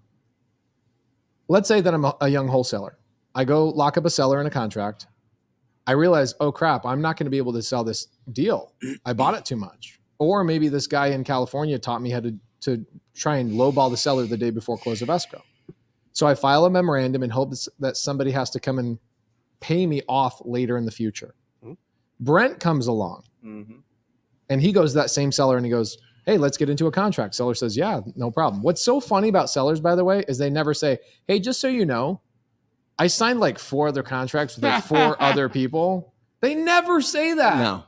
let's say that I'm a young wholesaler. I go lock up a seller in a contract. I realize, oh crap, I'm not going to be able to sell this deal. I bought it too much. Or maybe this guy in California taught me how to try and lowball the seller the day before close of escrow. So I file a memorandum and hope that somebody has to come and pay me off later in the future. Mm-hmm. Brent comes along and he goes to that same seller and he goes, hey, let's get into a contract. Seller says, yeah, no problem. What's so funny about sellers, by the way, is they never say, hey, just so you know, I signed like 4 other contracts with like 4 other people. They never say that. No.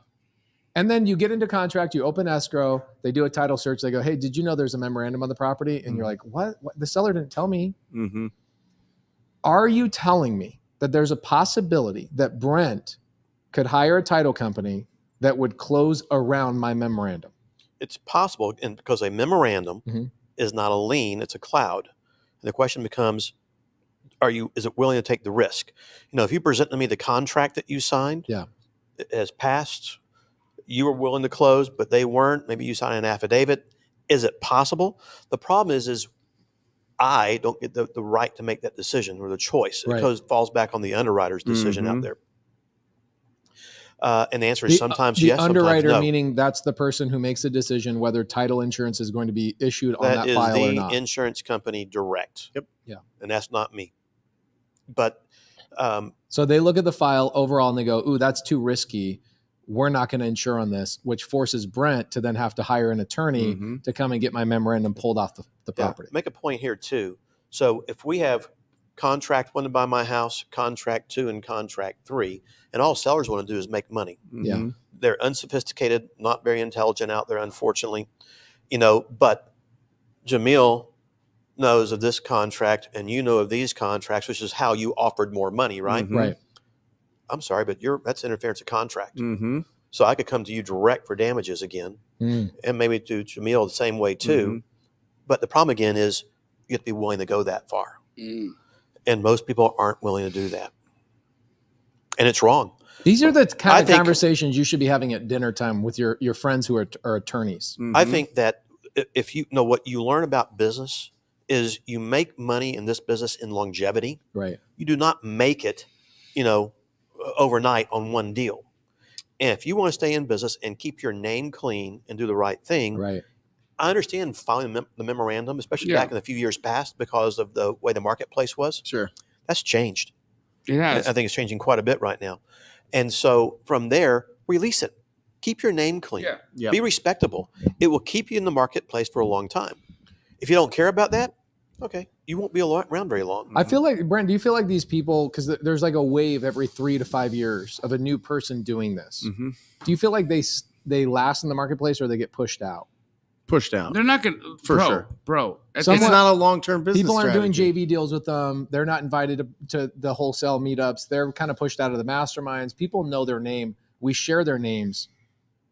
And then you get into contract, you open escrow, they do a title search. They go, hey, did you know there's a memorandum on the property? And you're like, what? The seller didn't tell me. Mm-hmm. Are you telling me that there's a possibility that Brent could hire a title company that would close around my memorandum? It's possible, and because a memorandum is not a lien, it's a cloud. And the question becomes, is it willing to take the risk? You know, if you present to me the contract that you signed, it has passed, you were willing to close, but they weren't. Maybe you signed an affidavit. Is it possible? The problem is I don't get the right to make that decision or the choice. Right. It falls back on the underwriter's decision out there. And the answer is sometimes the yes, underwriter, sometimes no. meaning that's the person who makes the decision whether title insurance is going to be issued on that is file or the not. insurance company direct. Yep. Yeah. And that's not me. But so they look at the file overall and they go, ooh, that's too risky. We're not going to insure on this, which forces Brent to then have to hire an attorney to come and get my memorandum pulled off the property. Make a point here too. So if we have contract 1 to buy my house, contract 2, and contract 3, and all sellers want to do is make money. Yeah. They're unsophisticated, not very intelligent out there, unfortunately. But Jamil knows of this contract and you know of these contracts, which is how you offered more money, right? Right. I'm sorry, but that's interference of contract. Mm-hmm. So I could come to you direct for damages again, and maybe to Jamil the same way too. But the problem again is you have to be willing to go that far. And most people aren't willing to do that. And it's wrong. These are the kind of conversations you should be having at dinner time with your friends who are attorneys. I think that if you know what you learn about business is you make money in this business in longevity. Right. You do not make it, overnight on one deal. And if you want to stay in business and keep your name clean and do the right thing, Right. I understand filing the memorandum, especially Yeah. back in a few years past because of the way the marketplace was. Sure. That's changed. It has. I think it's changing quite a bit right now. And so from there, release it. Keep your name clean. Yeah. Yep. Be respectable. It will keep you in the marketplace for a long time. If you don't care about that, okay, you won't be around very long. I feel like, Brent, do you feel like these people, because there's like a wave every 3 to 5 years of a new person doing this. Mm-hmm. Do you feel like they last in the marketplace or they get pushed out? Pushed out. They're not going to, For sure. Bro. It's not a long-term business People aren't strategy. doing JV deals with them. They're not invited to the wholesale meetups. They're kind of pushed out of the masterminds. People know their name. We share their names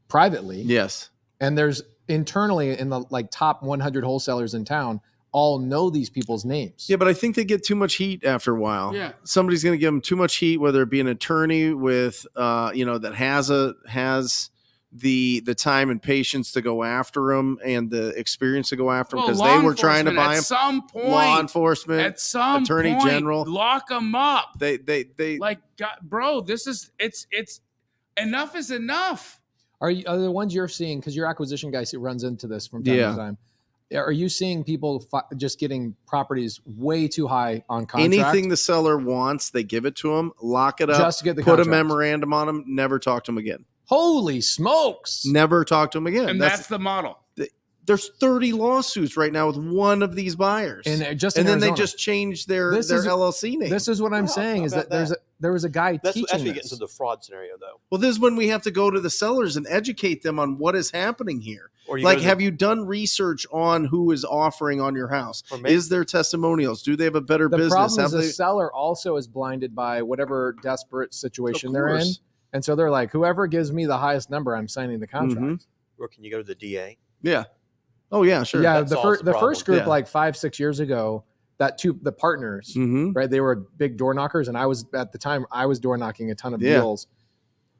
privately. Yes. And there's internally in the like top 100 wholesalers in town all know these people's names. Yeah, but I think they get too much heat after a while. Yeah. Somebody's going to give them too much heat, whether it be an attorney with, that has the time and patience to go after them and the experience to go after them because they were trying to buy at them. some point. Law enforcement, At some attorney point, general. lock them up. They Like, God, bro, it's enough is enough. Are the ones you're seeing, because your acquisition guy runs into this from time to time, are you seeing people just getting properties way too high on contract? anything the seller wants, they give it to them, lock it up, Just to get the put a contract. memorandum on them, never talk to them again. Holy smokes. Never talk to them again. And that's the model. There's 30 lawsuits right now with one of these buyers. And then Arizona. they just changed their LLC name. This is what I'm Wow, saying how is about that there was a guy That's teaching where you get this. into the fraud scenario, though. Well, this is when we have to go to the sellers and educate them on what is happening here. Or you Like, go to have you done research on who is offering on your house? Or maybe- Is there testimonials? Do they have a better The business? problem is Have the they- seller also is blinded by whatever desperate situation Of they're in. course. And so they're like, whoever gives me the highest number, I'm signing the contract. Mhm. or can you go to the DA? Yeah. Oh, yeah, sure. Yeah, That the solves the first problem. group, Yeah. like 5-6 years ago, the partners, Mm-hmm. right? They were big door knockers, and I was door knocking a ton of Yeah. deals.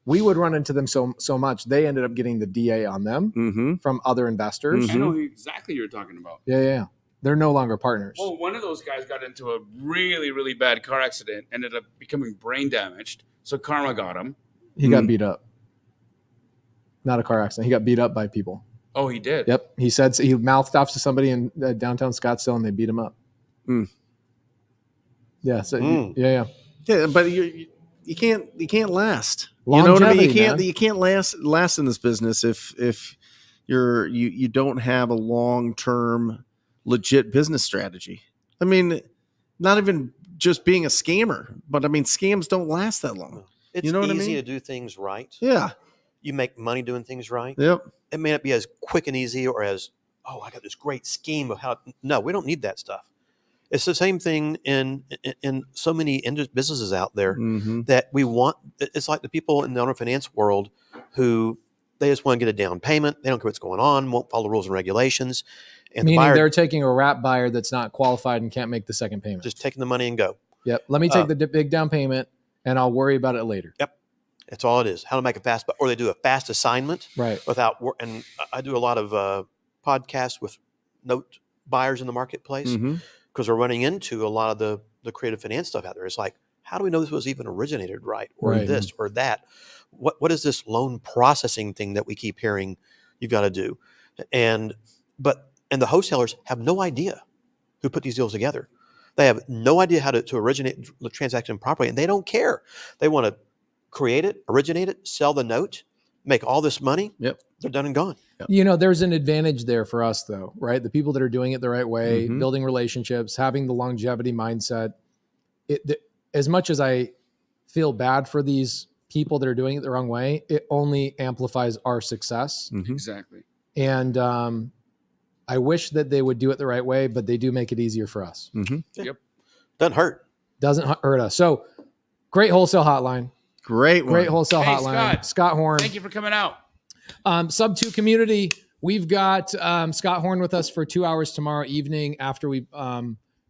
We would run into them so much. They ended up getting the DA on them Mm-hmm. from other investors. Mhm. I know exactly what you're talking about. Yeah. They're no longer partners. Well, one of those guys got into a really, really bad car accident, ended up becoming brain damaged. So karma got him. He got beat up. Not a car accident. He got beat up by people. Oh, he did. Yep. He said he mouthed off to somebody in downtown Scottsdale, and they beat him up. Mm. Yeah. So Mm. yeah. Yeah, but you can't last. You know what I mean? Longevity, You can't last in this business if you don't have a long-term legit business strategy. I mean, not even just being a scammer, but I mean, scams don't last that long. It's You know what I easy mean? to do things right. Yeah. You make money doing things right. Yep. It may not be as quick and easy or as, oh, I got this great scheme of how. No, we don't need that stuff. It's the same thing in so many businesses out there Mm-hmm. that we want. It's like the people in the owner finance world who they just want to get a down payment. They don't care what's going on, won't follow rules and regulations. And Meaning the buyer they're taking a wrap buyer that's not qualified and can't make the second payment. just taking the money and go. Yep. Let me take the big down payment, and I'll worry about it later. That's all it is. How to make a fast, or they do a fast assignment Right. without. And I do a lot of podcasts with note buyers in the marketplace Mm-hmm. because we're running into a lot of the creative finance stuff out there. It's like, how do we know this was even originated right, or Right. this or that? What is this loan processing thing that we keep hearing you've got to do? And the wholesalers have no idea who put these deals together. They have no idea how to originate the transaction properly, and they don't care. They want to create it, originate it, sell the note, make all this money. Yep. They're done and gone. You know, there's an advantage there for us, though, right? The people that are doing it the right way, Mhm. building relationships, having the longevity mindset. As much as I feel bad for these people that are doing it the wrong way, it only amplifies our success. Mm-hmm. Exactly. And I wish that they would do it the right way, but they do make it easier for us. Doesn't hurt. Doesn't hurt us. So great wholesale hotline. Great one. Great wholesale Hey, hotline. Scott Horne. Thank you for coming out. Sub 2 community. We've got Scott Horne with us for 2 hours tomorrow evening after we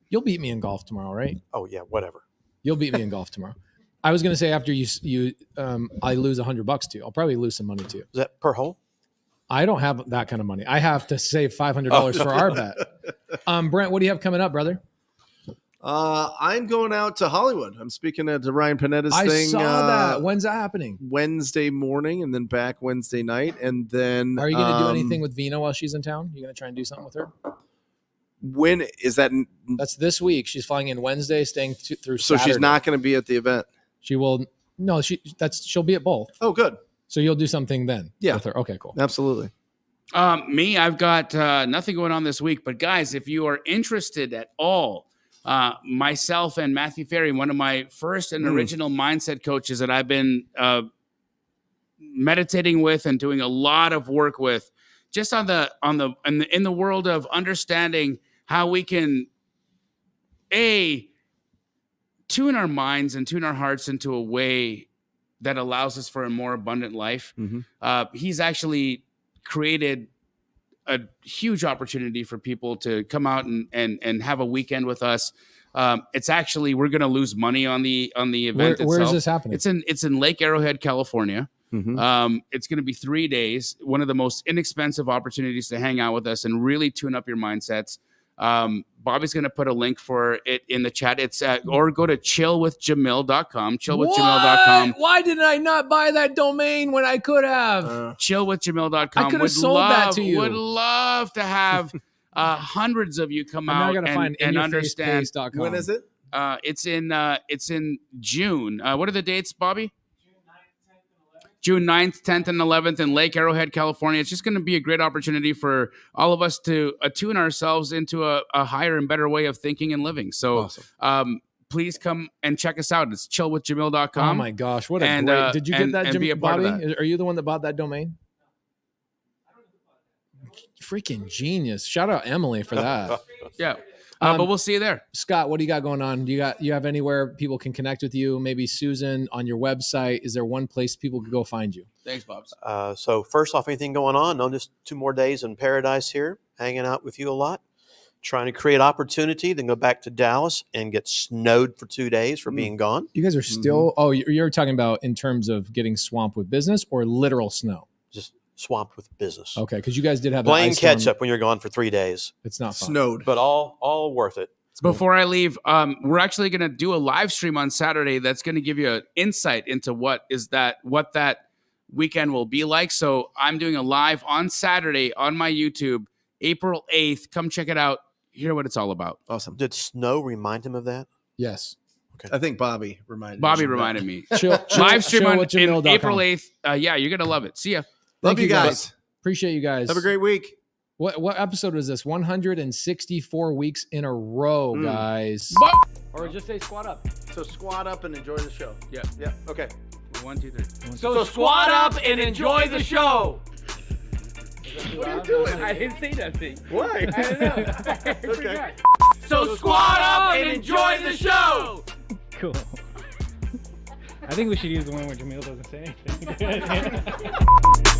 you'll beat me in golf tomorrow, right? Oh yeah, whatever. You'll beat me in golf tomorrow. I was going to say after I lose $100 to you. I'll probably lose some money to you. Is that per hole? I don't have that kind of money. I have to save $500 for our bet. Brent, what do you have coming up, brother? I'm going out to Hollywood. I'm speaking at Ryan Panetta's thing. I saw that. When's that happening? Wednesday morning, and then back Wednesday night, and then. Are you going to do anything with Vina while she's in town? You going to try and do something with her? When is that? That's this week. She's flying in Wednesday, staying through So Saturday. she's not going to be at the event. She will. No, she'll be at both. Oh, good. So you'll do something then. Yeah. With her. Okay, cool. Absolutely. Me, I've got nothing going on this week. But guys, if you are interested at all, myself and Matthew Ferry, one of my first and original mindset coaches that I've been meditating with and doing a lot of work with, just in the world of understanding how we can tune our minds and tune our hearts into a way that allows us for a more abundant life. He's actually created a huge opportunity for people to come out and have a weekend with us. It's actually, we're going to lose money on the event itself. Where is this happening? It's in Lake Arrowhead, California. It's going to be 3 days. One of the most inexpensive opportunities to hang out with us and really tune up your mindsets. Bobby's going to put a link for it in the chat. It's or go to chillwithjamil.com. Chillwithjamil.com. Why did I not buy that domain when I could have? Chillwithjamil.com. I could have sold that to you. Would love to have hundreds of you come out and understand. When is it? It's in June. What are the dates, Bobby? June 9th, 10th, and 11th in Lake Arrowhead, California. It's just going to be a great opportunity for all of us to attune ourselves into a higher and better way of thinking and living. So please come and check us out. It's chillwithjamil.com. Oh my gosh, what a great... Did you get that, Jim, Bobby? Are you the one that bought that domain? Freaking genius. Shout out Emily for that. Yeah. But we'll see you there. Scott, what do you got going on? You have anywhere people can connect with you? Maybe Susan on your website. Is there one place people could go find you? Thanks, Bobs. So first off, anything going on? No, just 2 more days in paradise here, hanging out with you a lot, trying to create opportunity, then go back to Dallas and get snowed for 2 days for being gone. You guys are still, you're talking about in terms of getting swamped with business or literal snow? Just swamped with business. Okay, because you guys did have playing catch up when you're gone for 3 days. It's not fun. Snowed, but all worth it. Before I leave, we're actually going to do a live stream on Saturday that's going to give you an insight into what that weekend will be like. So I'm doing a live on Saturday on my YouTube, April 8th. Come check it out. Hear what it's all about. Awesome. Did snow remind him of that? Yes. Okay. I think Bobby reminded me. Live stream on April 8th. Yeah, you're going to love it. See ya. Love you guys. Appreciate you guys. Have a great week. What episode was this? 164 weeks in a row, guys. Or just say squat up. So squat up and enjoy the show. Yeah. Okay. 1, 2, 3. So squat up and enjoy the show. What are you doing? I didn't say nothing. Why? I don't know. Okay. So squat up and enjoy the show. Cool. I think we should use the one where Jamil doesn't say anything.